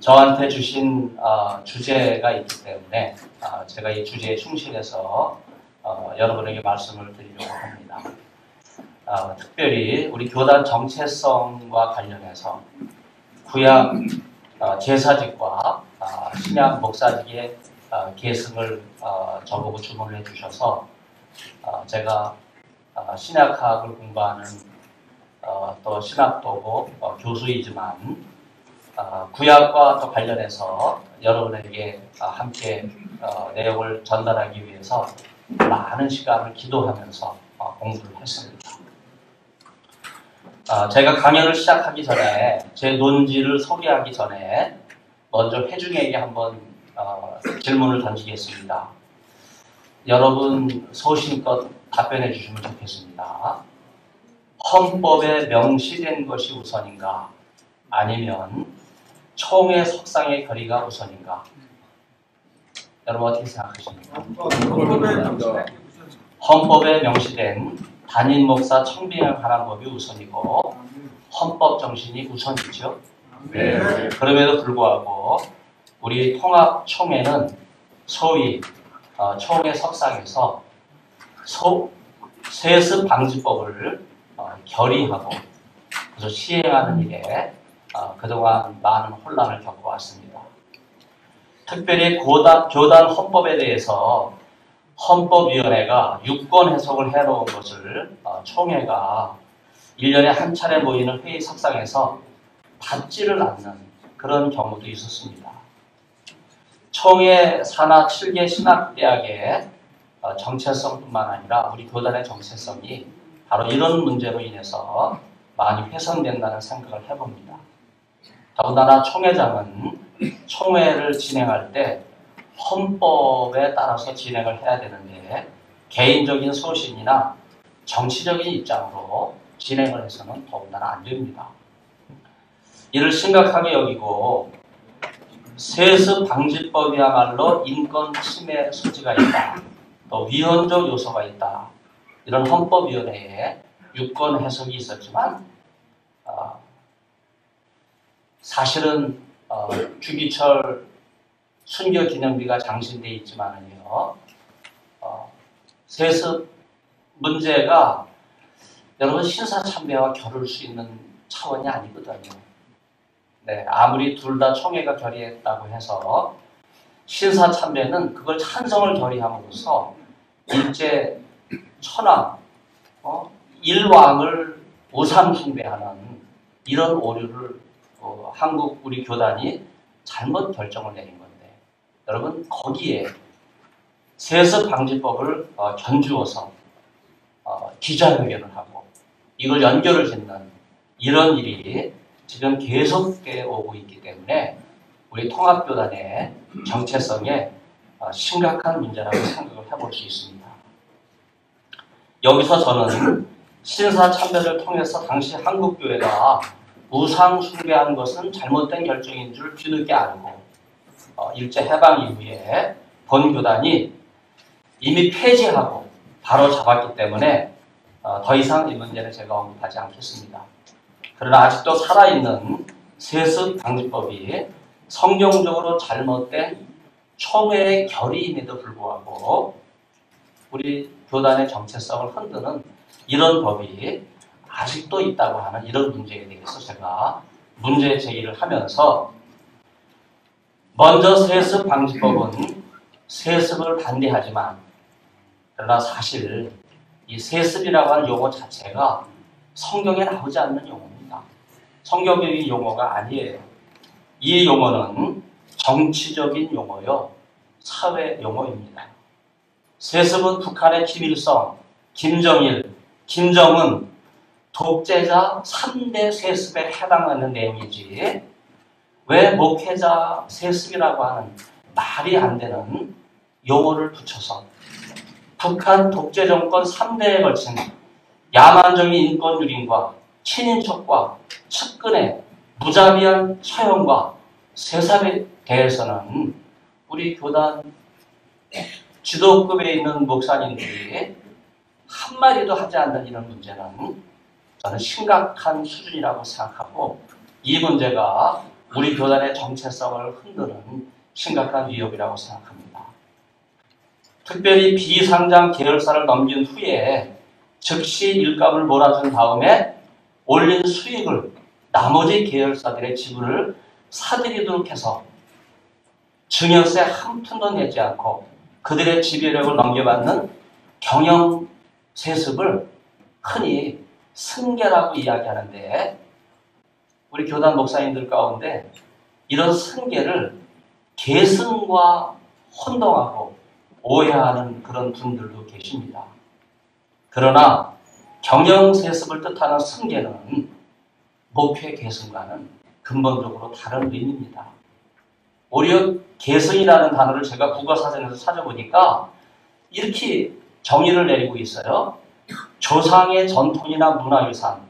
저한테 주신 주제가 있기 때문에 제가 이 주제에 충실해서 여러분에게 말씀을 드리려고 합니다. 특별히 우리 교단 정체성과 관련해서 구약 제사직과 신약 목사직의 계승을 저보고 주문을 해주셔서 제가 신약학을 공부하는 또 신학도고 교수이지만 구약과 또 관련해서 여러분에게 함께 내용을 전달하기 위해서 많은 시간을 기도하면서 공부를 했습니다. 제가 강연을 시작하기 전에 제 논지를 소개하기 전에 먼저 회중에게 한번 질문을 던지겠습니다. 여러분 소신껏 답변해 주시면 좋겠습니다. 헌법에 명시된 것이 우선인가? 아니면 총회 석상의 결의가 우선인가? 여러분 어떻게 생각하십니까? 헌법에 명시된 단임 목사 청빙하는 법이 우선이고 헌법 정신이 우선이죠. 네. 그럼에도 불구하고 우리 통합총회는 소위 총회 석상에서 세습 방지법을 결의하고 그래서 시행하는 일에 그동안 많은 혼란을 겪어왔습니다. 특별히 교단 헌법에 대해서 헌법위원회가 유권 해석을 해놓은 것을 총회가 1년에 한 차례 모이는 회의 석상에서 받지를 않는 그런 경우도 있었습니다. 총회 산하 7개 신학대학의 정체성뿐만 아니라 우리 교단의 정체성이 바로 이런 문제로 인해서 많이 훼손된다는 생각을 해봅니다. 더군다나 총회장은 총회를 진행할 때 헌법에 따라서 진행을 해야 되는데 개인적인 소신이나 정치적인 입장으로 진행을 해서는 더군다나 안 됩니다. 이를 심각하게 여기고 세습 방지법이야말로 인권 침해 소지가 있다. 또 위헌적 요소가 있다. 이런 헌법위원회에 유권 해석이 있었지만 사실은 주기철 순교기념비가 장신되어 있지만은요, 세습 문제가 여러분 신사참배와 겨룰 수 있는 차원이 아니거든요. 네, 아무리 둘 다 총회가 결의했다고 해서 신사참배는 그걸 찬성을 결의함으로써 일제 천황, 일왕을 우상 숭배하는 이런 오류를 한국 우리 교단이 잘못 결정을 내린 건데 여러분 거기에 세습 방지법을 견주어서 기자회견을 하고 이걸 연결을 짓는 이런 일이 지금 계속돼 오고 있기 때문에 우리 통합교단의 정체성에 심각한 문제라고 생각을 해볼 수 있습니다. 여기서 저는 신사참배를 통해서 당시 한국교회가 우상 숭배한 것은 잘못된 결정인 줄 뒤늦게 알고 일제 해방 이후에 본교단이 이미 폐지하고 바로 잡았기 때문에 더 이상 이 문제는 제가 언급하지 않겠습니다. 그러나 아직도 살아있는 세습 방지법이 성경적으로 잘못된 총회의 결의임에도 불구하고 우리 교단의 정체성을 흔드는 이런 법이 아직도 있다고 하는 이런 문제에 대해서 제가 문제 제기를 하면서, 먼저 세습 방지법은 세습을 반대하지만, 그러나 사실 이 세습이라고 하는 용어 자체가 성경에 나오지 않는 용어입니다. 성경적인 용어가 아니에요. 이 용어는 정치적인 용어요, 사회 용어입니다. 세습은 북한의 김일성, 김정일, 김정은 독재자 3대 세습에 해당하는 내용이지, 왜 목회자 세습이라고 하는 말이 안 되는 용어를 붙여서 북한 독재 정권 3대에 걸친 야만적인 인권 유린과 친인척과 측근의 무자비한 처형과 세습에 대해서는 우리 교단 지도급에 있는 목사님들이 한마디도 하지 않는 이런 문제는 저는 심각한 수준이라고 생각하고, 이 문제가 우리 교단의 정체성을 흔드는 심각한 위협이라고 생각합니다. 특별히 비상장 계열사를 넘긴 후에 즉시 일감을 몰아준 다음에 올린 수익을 나머지 계열사들의 지분을 사들이도록 해서 증여세 한 푼도 내지 않고 그들의 지배력을 넘겨받는 경영 세습을 흔히 승계라고 이야기하는데, 우리 교단 목사님들 가운데 이런 승계를 계승과 혼동하고 오해하는 그런 분들도 계십니다. 그러나 경영 세습을 뜻하는 승계는 목회 계승과는 근본적으로 다른 의미입니다. 오히려 계승이라는 단어를 제가 국어사전에서 찾아보니까 이렇게 정의를 내리고 있어요. 조상의 전통이나 문화유산,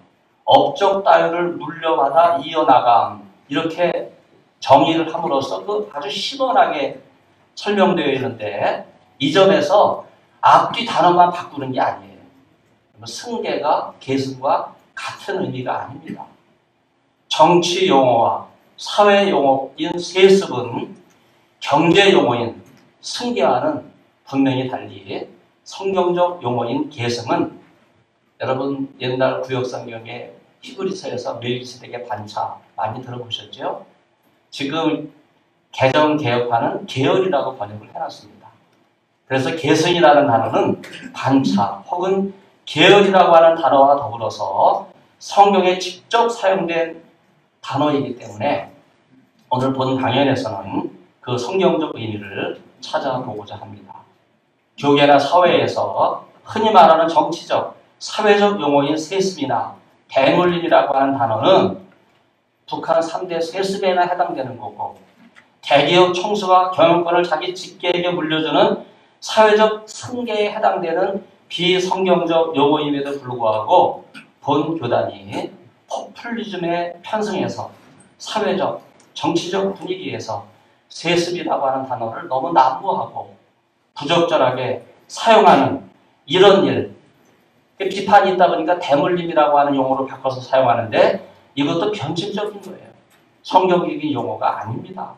업적 따위를 물려받아 이어나감, 이렇게 정의를 함으로써 그 아주 시원하게 설명되어 있는데, 이 점에서 앞뒤 단어만 바꾸는 게 아니에요. 승계가 계승과 같은 의미가 아닙니다. 정치 용어와 사회 용어인 세습은 경제 용어인 승계와는 분명히 달리 성경적 용어인 계승은, 여러분 옛날 구역성경의 히브리서에서 멜기세덱의 반차 많이 들어보셨죠? 지금 개정개혁파는 계열이라고 번역을 해놨습니다. 그래서 계승이라는 단어는 반차 혹은 계열이라고 하는 단어와 더불어서 성경에 직접 사용된 단어이기 때문에 오늘 본 강연에서는 그 성경적 의미를 찾아보고자 합니다. 교계나 사회에서 흔히 말하는 정치적, 사회적 용어인 세습이나 대물림이라고 하는 단어는 북한 3대 세습에나 해당되는 거고, 대기업 총수가 경영권을 자기 직계에게 물려주는 사회적 승계에 해당되는 비성경적 용어임에도 불구하고 본 교단이 포퓰리즘에 편승해서 사회적, 정치적 분위기에서 세습이라고 하는 단어를 너무 난무하고 부적절하게 사용하는 이런 일, 비판이 있다 보니까 대물림이라고 하는 용어로 바꿔서 사용하는데, 이것도 변칙적인 거예요. 성경적인 용어가 아닙니다.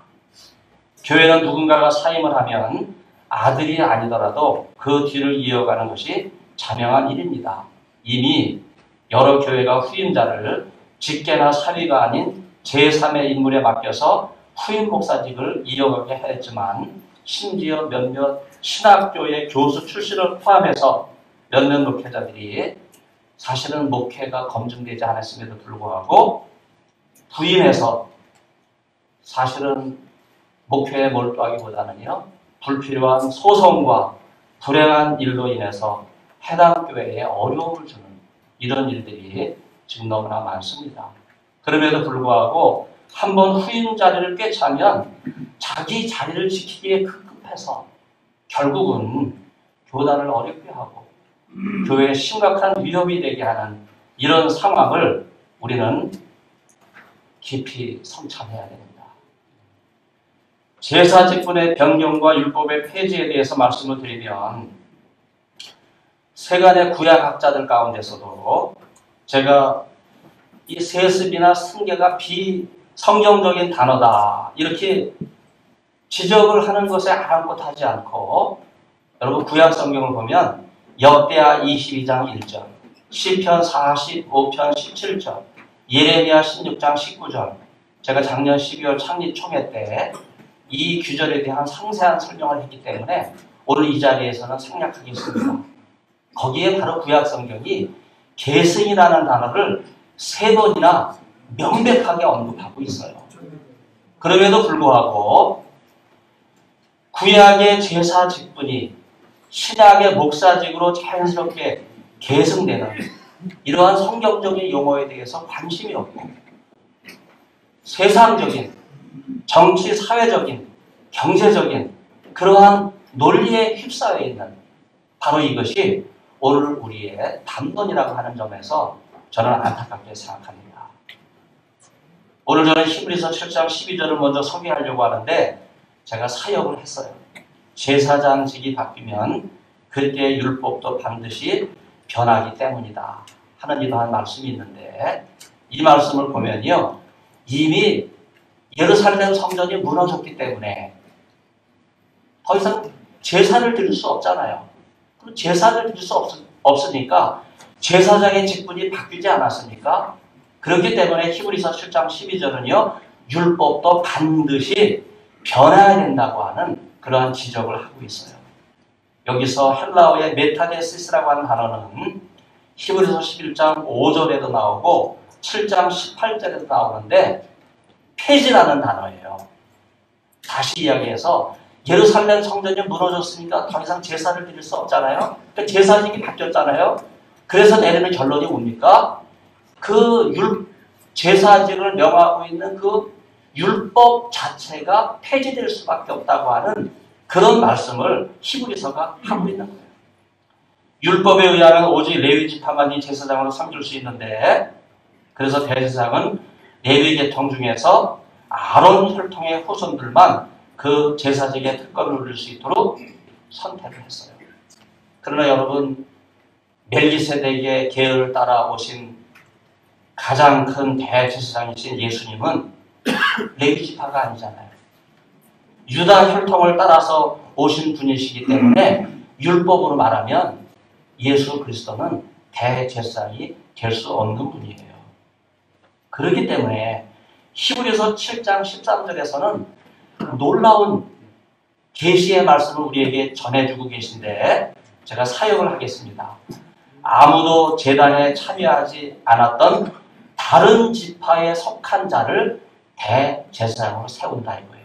교회는 누군가가 사임을 하면 아들이 아니더라도 그 뒤를 이어가는 것이 자명한 일입니다. 이미 여러 교회가 후임자를 직계나 사위가 아닌 제3의 인물에 맡겨서 후임 목사직을 이어가게 했지만, 심지어 몇몇 신학교의 교수 출신을 포함해서 몇몇 목회자들이 사실은 목회가 검증되지 않았음에도 불구하고 부인해서 사실은 목회에 몰두하기보다는요, 불필요한 소송과 불행한 일로 인해서 해당 교회에 어려움을 주는 이런 일들이 지금 너무나 많습니다. 그럼에도 불구하고 한번 후임 자리를 꿰차면 자기 자리를 지키기에 급급해서 결국은 교단을 어렵게 하고 교회에 심각한 위협이 되게 하는 이런 상황을 우리는 깊이 성찰해야 됩니다. 제사 직분의 변경과 율법의 폐지에 대해서 말씀을 드리면, 세간의 구약학자들 가운데서도 제가 이 세습이나 승계가 비성경적인 단어다 이렇게 지적을 하는 것에 아랑곳하지 않고, 여러분 구약 성경을 보면 역대하 22장 1절, 시편 45편 17절, 예레미야 16장 19절, 제가 작년 12월 창립 총회 때 이 규절에 대한 상세한 설명을 했기 때문에 오늘 이 자리에서는 생략하겠습니다. 거기에 바로 구약 성경이 계승이라는 단어를 3번이나 명백하게 언급하고 있어요. 그럼에도 불구하고 구약의 제사 직분이 신약의 목사직으로 자연스럽게 계승되는 이러한 성경적인 용어에 대해서 관심이 없고, 세상적인, 정치, 사회적인, 경제적인 그러한 논리에 휩싸여 있는 바로 이것이 오늘 우리의 담론이라고 하는 점에서 저는 안타깝게 생각합니다. 오늘 저는 히브리서 7장 12절을 먼저 소개하려고 하는데, 제가 사역을 했어요. 제사장직이 바뀌면 그때 율법도 반드시 변하기 때문이다 하는 이러한 말씀이 있는데, 이 말씀을 보면요, 이미 예루살렘 성전이 무너졌기 때문에 더 이상 제사를 드릴 수 없잖아요. 그럼 제사를 드릴 수 없으니까 제사장의 직분이 바뀌지 않았습니까? 그렇기 때문에 히브리서 7장 12절은요, 율법도 반드시 변해야 된다고 하는 그러한 지적을 하고 있어요. 여기서 헬라어의 메타데시스라고 하는 단어는 히브리서 11장 5절에도 나오고 7장 18절에도 나오는데 폐지라는 단어예요. 다시 이야기해서 예루살렘 성전이 무너졌으니까 더 이상 제사를 드릴 수 없잖아요. 그러니까 제사직이 바뀌었잖아요. 그래서 내리는 결론이 뭡니까? 그 제사직을 명하고 있는 그 율법 자체가 폐지될 수밖에 없다고 하는 그런 말씀을 히브리서가 하고 있는 거예요. 율법에 의하면 오직 레위 지파만이 제사장으로 섬길 수 있는데, 그래서 대제사장은 레위 계통 중에서 아론 혈통의 후손들만 그 제사직의 특권을 누릴 수 있도록 선택을 했어요. 그러나 여러분, 멜기세덱의 계율을 따라 오신 가장 큰 대제사장이신 예수님은 레위 지파가 아니잖아요. 유다 혈통을 따라서 오신 분이시기 때문에 율법으로 말하면 예수 그리스도는 대제사장이 될 수 없는 분이에요. 그렇기 때문에 히브리서 7장 13절에서는 놀라운 계시의 말씀을 우리에게 전해주고 계신데, 제가 사역을 하겠습니다. 아무도 제단에 참여하지 않았던 다른 지파에 속한 자를 대제사장으로 세운다 이거예요.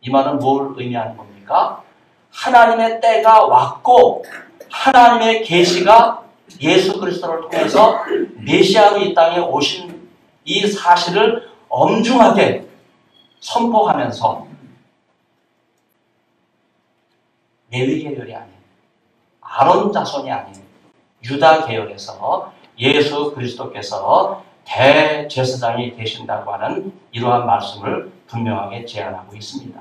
이 말은 뭘 의미하는 겁니까? 하나님의 때가 왔고 하나님의 계시가 예수 그리스도를 통해서 메시아로 이 땅에 오신 이 사실을 엄중하게 선포하면서 레위 계열이 아닌, 아론 자손이 아닌 유다 계열에서 예수 그리스도께서 대제사장이 되신다고 하는 이러한 말씀을 분명하게 제안하고 있습니다.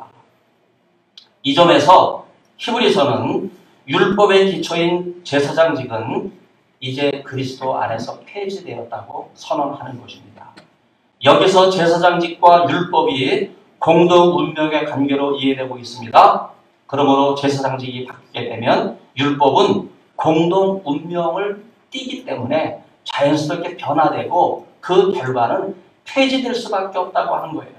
이 점에서 히브리서는 율법의 기초인 제사장직은 이제 그리스도 안에서 폐지되었다고 선언하는 것입니다. 여기서 제사장직과 율법이 공동 운명의 관계로 이해되고 있습니다. 그러므로 제사장직이 바뀌게 되면 율법은 공동 운명을 띠기 때문에 자연스럽게 변화되고 그 결과는 폐지될 수밖에 없다고 하는 거예요.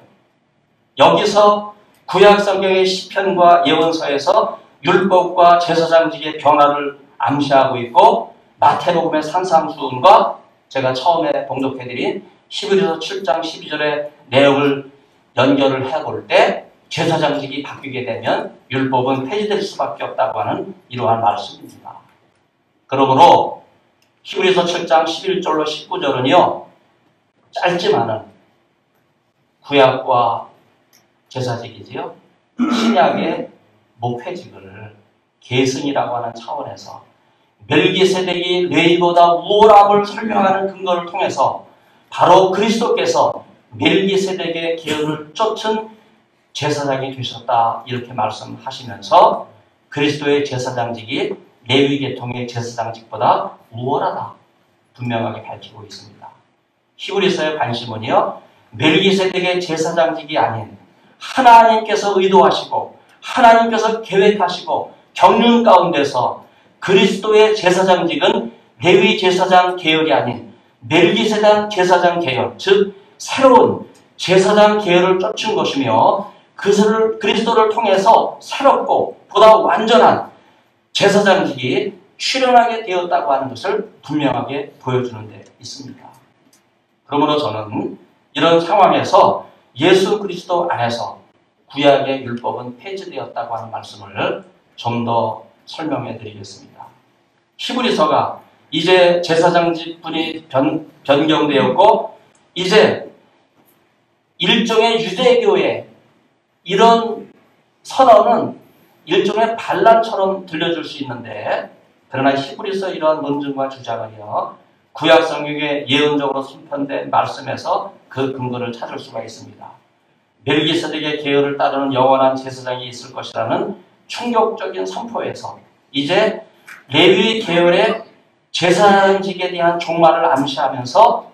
여기서 구약 성경의 시편과 예언서에서 율법과 제사장직의 변화를 암시하고 있고, 마태복음의 산상수훈과 제가 처음에 봉독해드린 히브리서 7장 12절의 내용을 연결을 해볼 때 제사장직이 바뀌게 되면 율법은 폐지될 수밖에 없다고 하는 이러한 말씀입니다. 그러므로 히브리서 7장 11절로 19절은요, 짧지만은 구약과 제사직이지요, 신약의 목회직을 계승이라고 하는 차원에서 멜기세덱이 레위보다 우월함을 설명하는 근거를 통해서 바로 그리스도께서 멜기세덱의 계율을 쫓은 제사장이 되셨다 이렇게 말씀하시면서 그리스도의 제사장직이 레위 계통의 제사장직보다 우월하다 분명하게 밝히고 있습니다. 히브리서의 관심은요, 멜기세덱의 제사장직이 아닌 하나님께서 의도하시고 하나님께서 계획하시고 경륜 가운데서 그리스도의 제사장직은 레위 제사장 계열이 아닌 멜기세덱 제사장 계열, 즉 새로운 제사장 계열을 쫓은 것이며 그리스도를 통해서 새롭고 보다 완전한 제사장직이 출현하게 되었다고 하는 것을 분명하게 보여주는 데 있습니다. 그러므로 저는 이런 상황에서 예수 그리스도 안에서 구약의 율법은 폐지되었다고 하는 말씀을 좀 더 설명해 드리겠습니다. 히브리서가 이제 제사장직분이 변경되었고 이제 일종의 유대교의 이런 선언은 일종의 반란처럼 들려줄 수 있는데, 그러나 히브리서 이러한 논증과 주장은요, 구약 성경에 예언적으로 선편된 말씀에서 그 근거를 찾을 수가 있습니다. 멜기세덱의 계열을 따르는 영원한 제사장이 있을 것이라는 충격적인 선포에서 이제 레위 계열의 제사장직에 대한 종말을 암시하면서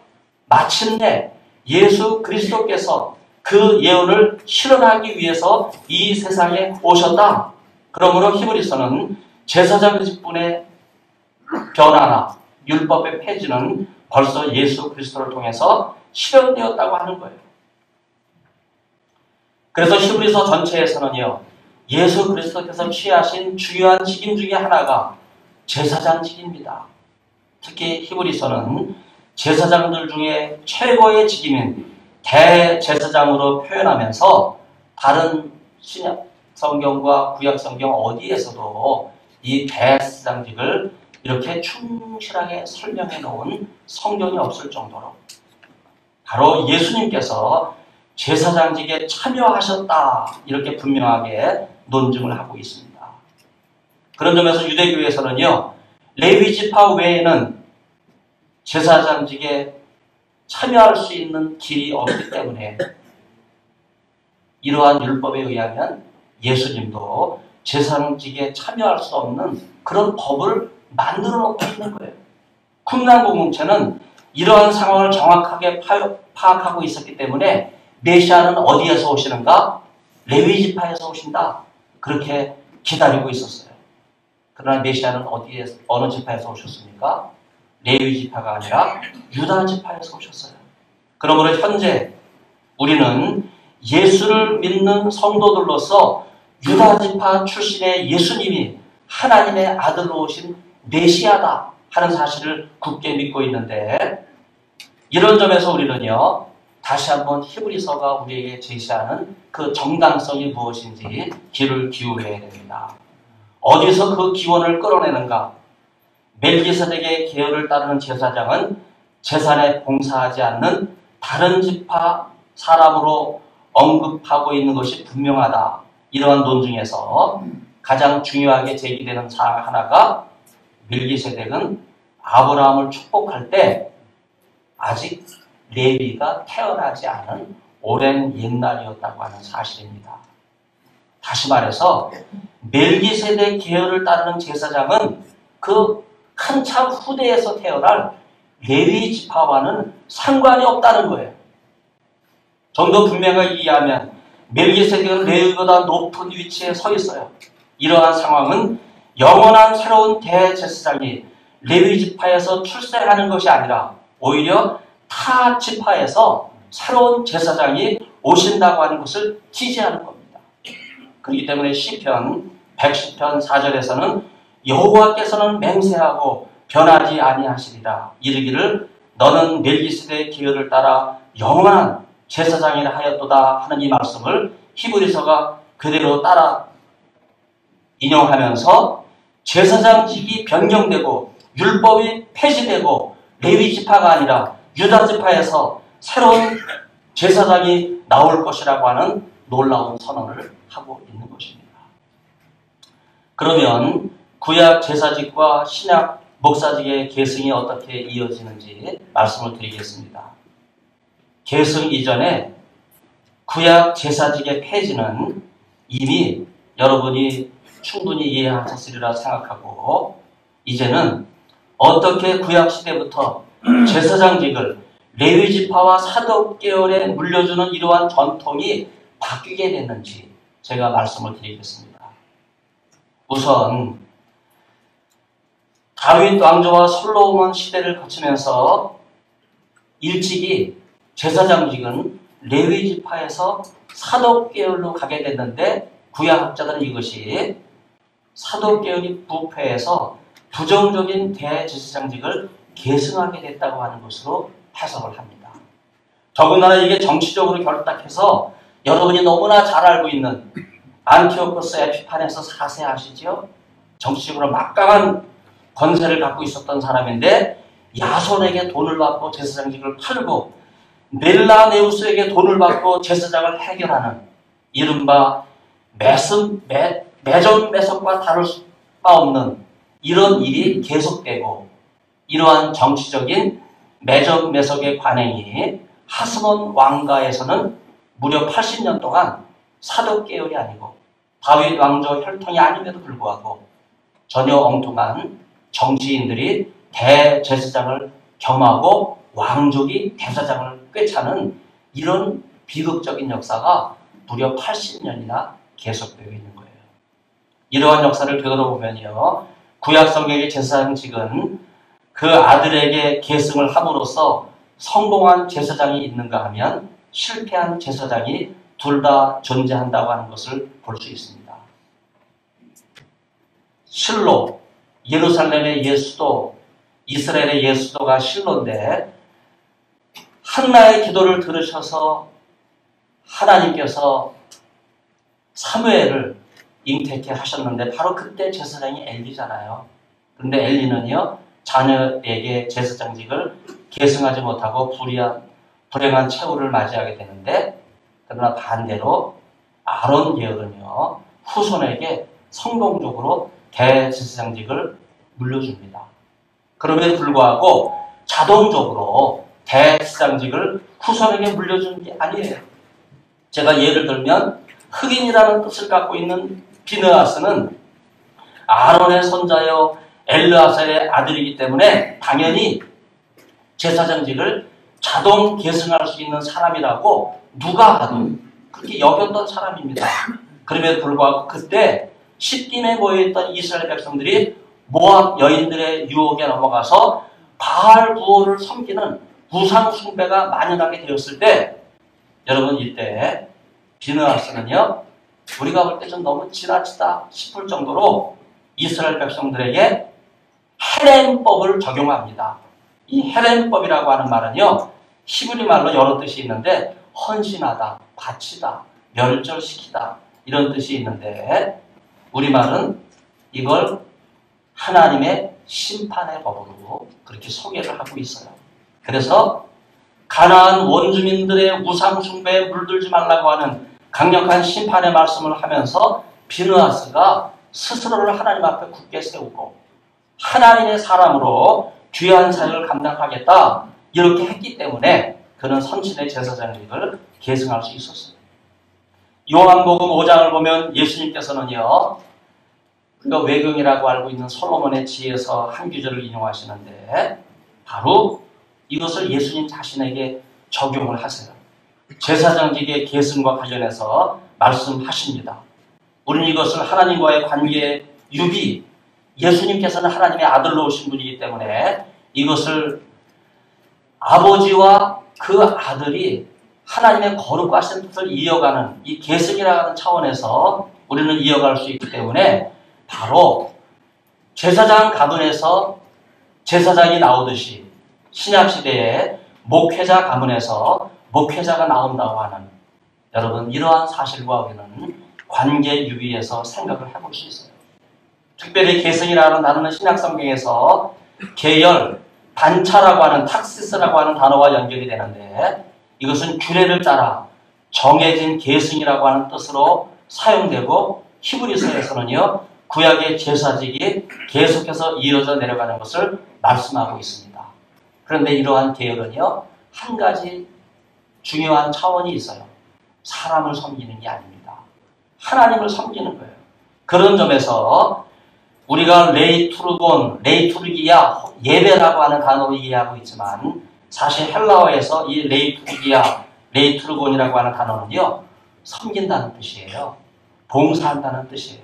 마침내 예수 그리스도께서 그 예언을 실현하기 위해서 이 세상에 오셨다. 그러므로 히브리서는 제사장직분의 변화나 율법의 폐지는 벌써 예수 그리스도를 통해서 실현되었다고 하는 거예요. 그래서 히브리서 전체에서는요, 예수 그리스도께서 취하신 중요한 직임 중에 하나가 제사장직입니다. 특히 히브리서는 제사장들 중에 최고의 직임인 대제사장으로 표현하면서 다른 신약 성경과 구약 성경 어디에서도 이 대제사장직을 이렇게 충실하게 설명해 놓은 성경이 없을 정도로 바로 예수님께서 제사장직에 참여하셨다 이렇게 분명하게 논증을 하고 있습니다. 그런 점에서 유대교에서는요, 레위 지파 외에는 제사장직에 참여할 수 있는 길이 없기 때문에 이러한 율법에 의하면 예수님도 제사장직에 참여할 수 없는 그런 법을 만들어 놓고 있는 거예요. 쿰란 공동체는 이러한 상황을 정확하게 파악하고 있었기 때문에 메시아는 어디에서 오시는가? 레위 지파에서 오신다. 그렇게 기다리고 있었어요. 그러나 메시아는 어느 지파에서 오셨습니까? 레위 지파가 아니라 유다 지파에서 오셨어요. 그러므로 현재 우리는 예수를 믿는 성도들로서 유다 지파 출신의 예수님이 하나님의 아들로 오신 메시아다 하는 사실을 굳게 믿고 있는데, 이런 점에서 우리는요, 다시 한번 히브리서가 우리에게 제시하는 그 정당성이 무엇인지 귀를 기울여야 됩니다. 어디서 그 기원을 끌어내는가? 멜기세덱의 계열을 따르는 제사장은 제사에 봉사하지 않는 다른 지파 사람으로 언급하고 있는 것이 분명하다. 이러한 논증에서 가장 중요하게 제기되는 사항 하나가 멜기세덱은 아브라함을 축복할 때 아직 레위가 태어나지 않은 오랜 옛날이었다고 하는 사실입니다. 다시 말해서 멜기세덱 계열을 따르는 제사장은 그 한참 후대에서 태어날 레위 지파와는 상관이 없다는 거예요. 좀 더 분명하게 이해하면 멜기세덱은 레위보다 높은 위치에 서 있어요. 이러한 상황은 영원한 새로운 대제사장이 레위 지파에서 출세하는 것이 아니라 오히려 타 지파에서 새로운 제사장이 오신다고 하는 것을 지지하는 겁니다. 그렇기 때문에 시편 110편 4절에서는 여호와께서는 맹세하고 변하지 아니하시리라 이르기를 너는 멜기세덱 계열을 따라 영원한 제사장이라 하였도다 하는 이 말씀을 히브리서가 그대로 따라 인용하면서 제사장직이 변경되고 율법이 폐지되고 레위 지파가 아니라 유다 지파에서 새로운 제사장이 나올 것이라고 하는 놀라운 선언을 하고 있는 것입니다. 그러면 구약 제사직과 신약 목사직의 계승이 어떻게 이어지는지 말씀을 드리겠습니다. 계승 이전에 구약 제사직의 폐지는 이미 여러분이 충분히 이해하셨으리라 생각하고 이제는 어떻게 구약시대부터 제사장직을 레위지파와 사독계열에 물려주는 이러한 전통이 바뀌게 됐는지 제가 말씀을 드리겠습니다. 우선 다윗 왕조와 솔로몬 시대를 거치면서 일찍이 제사장직은 레위지파에서 사독계열로 가게 됐는데 구약학자들은 이것이 사독계열이 부패해서 부정적인 대제사장직을 계승하게 됐다고 하는 것으로 해석을 합니다. 더군다나 이게 정치적으로 결탁해서 여러분이 너무나 잘 알고 있는 안티오코스 에피판에서 사세 아시죠? 정치적으로 막강한 권세를 갖고 있었던 사람인데 야손에게 돈을 받고 제사장직을 팔고 멜라네우스에게 돈을 받고 제사장을 해결하는 이른바 매점매석과 다를 수 없는 이런 일이 계속되고 이러한 정치적인 매점매석의 관행이 하스몬 왕가에서는 무려 80년 동안 사독계열이 아니고 다윗 왕조 혈통이 아님에도 불구하고 전혀 엉뚱한 정치인들이 대제사장을 겸하고 왕족이 대사장을 꿰차는 이런 비극적인 역사가 무려 80년이나 계속되고 있는 거예요. 이러한 역사를 되돌아보면요. 구약성경의 제사장직은 그 아들에게 계승을 함으로써 성공한 제사장이 있는가 하면 실패한 제사장이 둘 다 존재한다고 하는 것을 볼 수 있습니다. 실로, 예루살렘의 예수도, 이스라엘의 예수도가 실로인데 한나의 기도를 들으셔서 하나님께서 사무엘을 잉태케 하셨는데 바로 그때 제사장이 엘리잖아요. 그런데 엘리는요 자녀에게 제사장직을 계승하지 못하고 불행한 최후를 맞이하게 되는데 그러나 반대로 아론 계열은요 후손에게 성공적으로 대제사장직을 물려줍니다. 그럼에도 불구하고 자동적으로 대제사장직을 후손에게 물려주는 게 아니에요. 제가 예를 들면 흑인이라는 뜻을 갖고 있는 비느하스는 아론의 손자여 엘르아살의 아들이기 때문에 당연히 제사장직을 자동 계승할 수 있는 사람이라고 누가 봐도 그렇게 여겼던 사람입니다. 그럼에도 불구하고 그때 시딤에 모여있던 이스라엘 백성들이 모압 여인들의 유혹에 넘어가서 바알 부호를 섬기는 우상 숭배가 만연하게 되었을 때 여러분 이때 비느하스는요 우리가 볼 때 좀 너무 지나치다 싶을 정도로 이스라엘 백성들에게 헤렘법을 적용합니다. 이 헤렘법이라고 하는 말은요 히브리 말로 여러 뜻이 있는데 헌신하다, 바치다, 멸절시키다 이런 뜻이 있는데 우리말은 이걸 하나님의 심판의 법으로 그렇게 소개를 하고 있어요. 그래서 가나안 원주민들의 우상 숭배에 물들지 말라고 하는 강력한 심판의 말씀을 하면서 비느하스가 스스로를 하나님 앞에 굳게 세우고 하나님의 사람으로 귀한 사역을 감당하겠다 이렇게 했기 때문에 그는 선신의 제사장직을 계승할 수 있었어요. 요한복음 5장을 보면 예수님께서는요 그가 외경이라고 알고 있는 솔로몬의 지혜에서 한 구절을 인용하시는데 바로 이것을 예수님 자신에게 적용을 하세요. 제사장직의 계승과 관련해서 말씀하십니다. 우리는 이것을 하나님과의 관계의 유비, 예수님께서는 하나님의 아들로 오신 분이기 때문에 이것을 아버지와 그 아들이 하나님의 거룩하신 뜻을 이어가는 이 계승이라는 하는 차원에서 우리는 이어갈 수 있기 때문에 바로 제사장 가문에서 제사장이 나오듯이 신약시대에 목회자 가문에서 목회자가 나온다고 하는 여러분 이러한 사실과 우리는 관계 유비에서 생각을 해볼 수 있어요. 특별히 계승이라는 단어는 신약성경에서 계열, 반차라고 하는 탁시스라고 하는 단어와 연결이 되는데 이것은 규례를 따라 정해진 계승이라고 하는 뜻으로 사용되고 히브리서에서는요 구약의 제사직이 계속해서 이어져 내려가는 것을 말씀하고 있습니다. 그런데 이러한 계열은요 한 가지 중요한 차원이 있어요. 사람을 섬기는 게 아닙니다. 하나님을 섬기는 거예요. 그런 점에서 우리가 레이투르곤, 레이투르기야, 예배라고 하는 단어로 이해하고 있지만 사실 헬라어에서 이 레이투르기야, 레이투르곤이라고 하는 단어는요, 섬긴다는 뜻이에요. 봉사한다는 뜻이에요.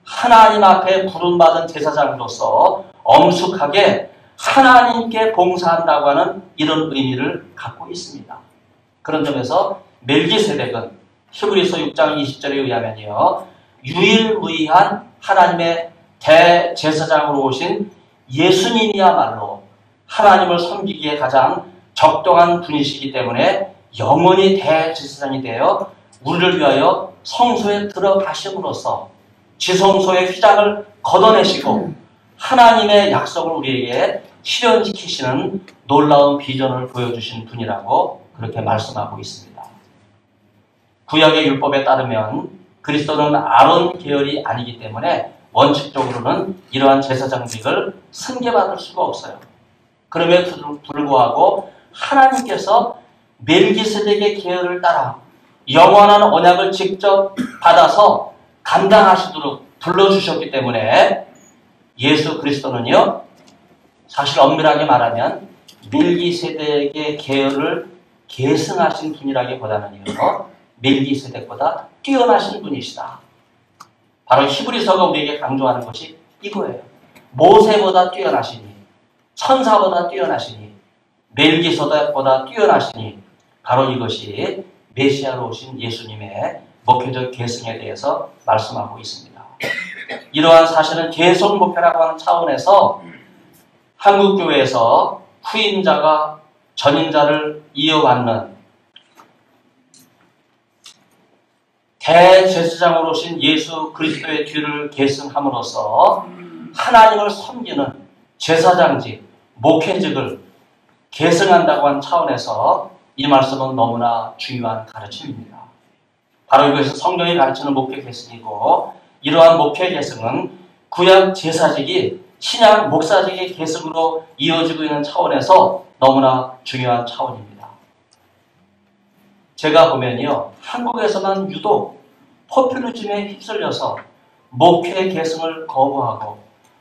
하나님 앞에 부름받은 제사장으로서 엄숙하게 하나님께 봉사한다고 하는 이런 의미를 갖고 있습니다. 그런 점에서 멜기세덱은 히브리서 6장 20절에 의하면요, 유일무이한 하나님의 대제사장으로 오신 예수님이야말로 하나님을 섬기기에 가장 적당한 분이시기 때문에 영원히 대제사장이 되어 우리를 위하여 성소에 들어가심으로써 지성소의 휘장을 걷어내시고 하나님의 약속을 우리에게 실현시키시는 놀라운 비전을 보여주신 분이라고 그렇게 말씀하고 있습니다. 구약의 율법에 따르면 그리스도는 아론 계열이 아니기 때문에 원칙적으로는 이러한 제사장직을 승계받을 수가 없어요. 그럼에도 불구하고 하나님께서 멜기세덱의 계열을 따라 영원한 언약을 직접 받아서 감당하시도록 불러주셨기 때문에 예수 그리스도는요, 사실 엄밀하게 말하면 멜기세덱의 계열을 계승하신 분이라기보다는요, 멜기세덱보다 뛰어나신 분이시다. 바로 히브리서가 우리에게 강조하는 것이 이거예요. 모세보다 뛰어나시니, 천사보다 뛰어나시니, 멜기세덱보다 뛰어나시니, 바로 이것이 메시아로 오신 예수님의 목회적 계승에 대해서 말씀하고 있습니다. 이러한 사실은 계속 목회라고 하는 차원에서 한국교회에서 후임자가 전임자를 이어받는 대제사장으로 오신 예수 그리스도의 뒤를 계승함으로써 하나님을 섬기는 제사장직, 목회직을 계승한다고 하는 차원에서 이 말씀은 너무나 중요한 가르침입니다. 바로 이것이 성경이 가르치는 목회 계승이고, 이러한 목회 계승은 구약 제사직이 신약 목사직의 계승으로 이어지고 있는 차원에서 너무나 중요한 차원입니다. 제가 보면요, 한국에서만 유독 포퓰리즘에 휩쓸려서 목회 계승을 거부하고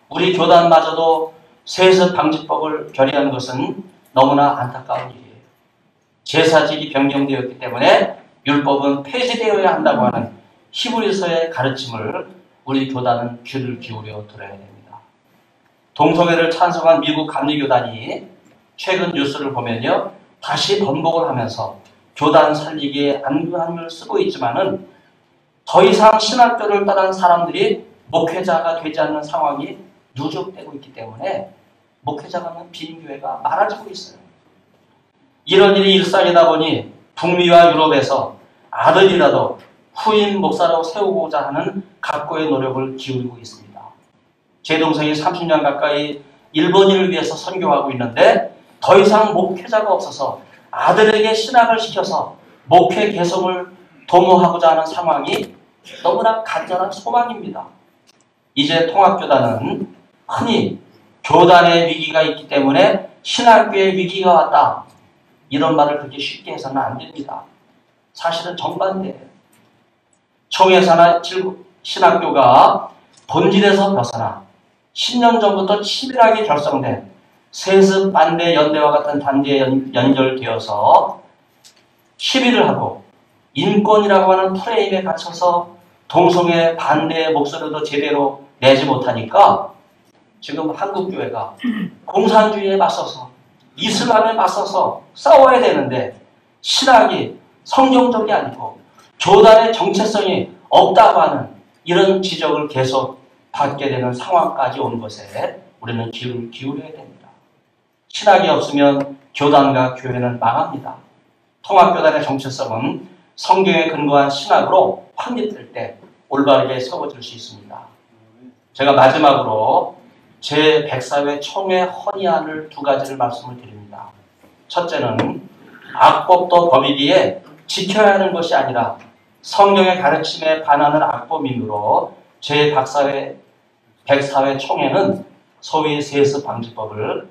우리 교단마저도 세습 방지법을 결의한 것은 너무나 안타까운 일이에요. 제사직이 변경되었기 때문에 율법은 폐지되어야 한다고 하는 히브리서의 가르침을 우리 교단은 귀를 기울여 들어야 됩니다. 동성애를 찬성한 미국 감리교단이 최근 뉴스를 보면요, 다시 번복을 하면서 교단 살리기에 안간힘을 쓰고 있지만은 더 이상 신학교를 떠난 사람들이 목회자가 되지 않는 상황이 누적되고 있기 때문에 목회자가 없는 빈 교회가 많아지고 있어요. 이런 일이 일상이다 보니 북미와 유럽에서 아들이라도 후임 목사로 세우고자 하는 각고의 노력을 기울이고 있습니다. 제 동생이 30년 가까이 일본인을 위해서 선교하고 있는데 더 이상 목회자가 없어서 아들에게 신학을 시켜서 목회 개성을 도모하고자 하는 상황이 너무나 간절한 소망입니다. 이제 통합교단은 흔히 교단의 위기가 있기 때문에 신학교의 위기가 왔다, 이런 말을 그렇게 쉽게 해서는 안 됩니다. 사실은 정반대예요. 청해사나 신학교가 본질에서 벗어나 10년 전부터 치밀하게 결성된 세습 반대 연대와 같은 단계에 연결되어서 시비를 하고 인권이라고 하는 프레임에 갇혀서 동성애 반대의 목소리도 제대로 내지 못하니까 지금 한국교회가 공산주의에 맞서서 이슬람에 맞서서 싸워야 되는데 신학이 성경적이 아니고 교단의 정체성이 없다고 하는 이런 지적을 계속 받게 되는 상황까지 온 것에 우리는 귀를 기울여야 됩니다. 신학이 없으면 교단과 교회는 망합니다. 통합교단의 정체성은 성경에 근거한 신학으로 확립될 때 올바르게 세워질 수 있습니다. 제가 마지막으로 제104회 총회 헌의안을 두 가지를 말씀을 드립니다. 첫째는 악법도 법이기에 지켜야 하는 것이 아니라 성경의 가르침에 반하는 악법이므로 제104회 총회는 소위 세습 방지법을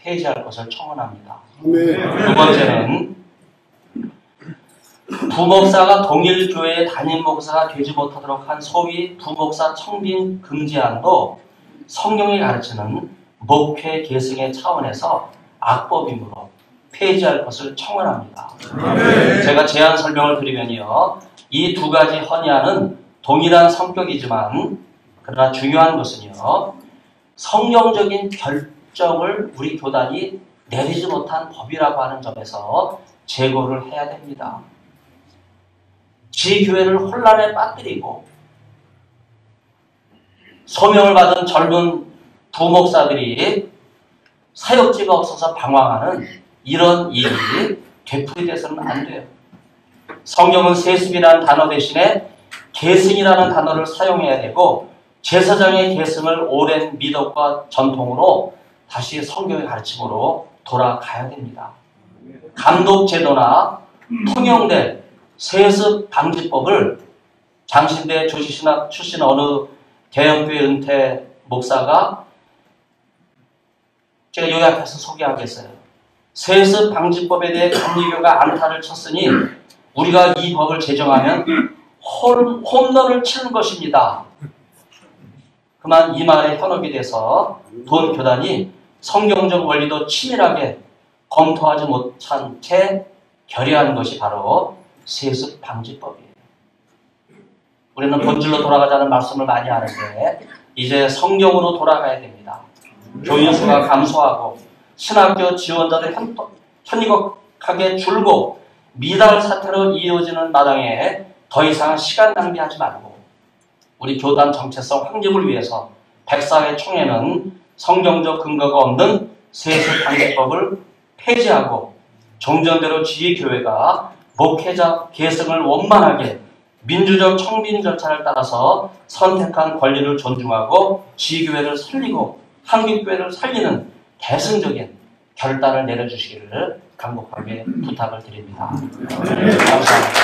폐지할 것을 청원합니다. 두 번째는 부목사가 동일 교회의 담임 목사가 되지 못하도록 한 소위 부목사 청빙 금지안도 성경이 가르치는 목회 계승의 차원에서 악법이므로 폐지할 것을 청원합니다. 제가 제안 설명을 드리면요, 이 두 가지 헌의안은 동일한 성격이지만 그러나 중요한 것은요, 성경적인 결정을 우리 교단이 내리지 못한 법이라고 하는 점에서 제고를 해야 됩니다. 지교회를 혼란에 빠뜨리고 소명을 받은 젊은 부목사들이 사역지가 없어서 방황하는 이런 일이 되풀이돼서는 안 돼요. 성경은 세습이라는 단어 대신에 계승이라는 단어를 사용해야 되고, 제사장의 계승을 오랜 미덕과 전통으로 다시 성경의 가르침으로 돌아가야 됩니다. 감독제도나 통용된 세습 방지법을 장신대 조지신학 출신 어느 대형교회 은퇴 목사가 제가 여기 앞에서 소개하겠어요. 세습 방지법에 대해 감리교가 안타를 쳤으니 우리가 이 법을 제정하면 홈런을 치는 것입니다. 그만 이 말에 현혹이 돼서 본 교단이 성경적 원리도 치밀하게 검토하지 못한 채 결의하는 것이 바로 세습 방지법이에요. 우리는 본질로 돌아가자는 말씀을 많이 하는데 이제 성경으로 돌아가야 됩니다. 교인 수가 감소하고 신학교 지원자들 현역하게 줄고 미달 사태로 이어지는 마당에 더 이상 시간 낭비하지 말고 우리 교단 정체성 확립을 위해서 백사회 총회는 성경적 근거가 없는 세습 방지법을 폐지하고 종전대로 지휘교회가 목회자 계승을 원만하게 민주적 청빙 절차를 따라서 선택한 권리를 존중하고 지휘교회를 살리고 한국교회를 살리는 대승적인 결단을 내려주시기를 간곡하게 부탁을 드립니다. 감사합니다.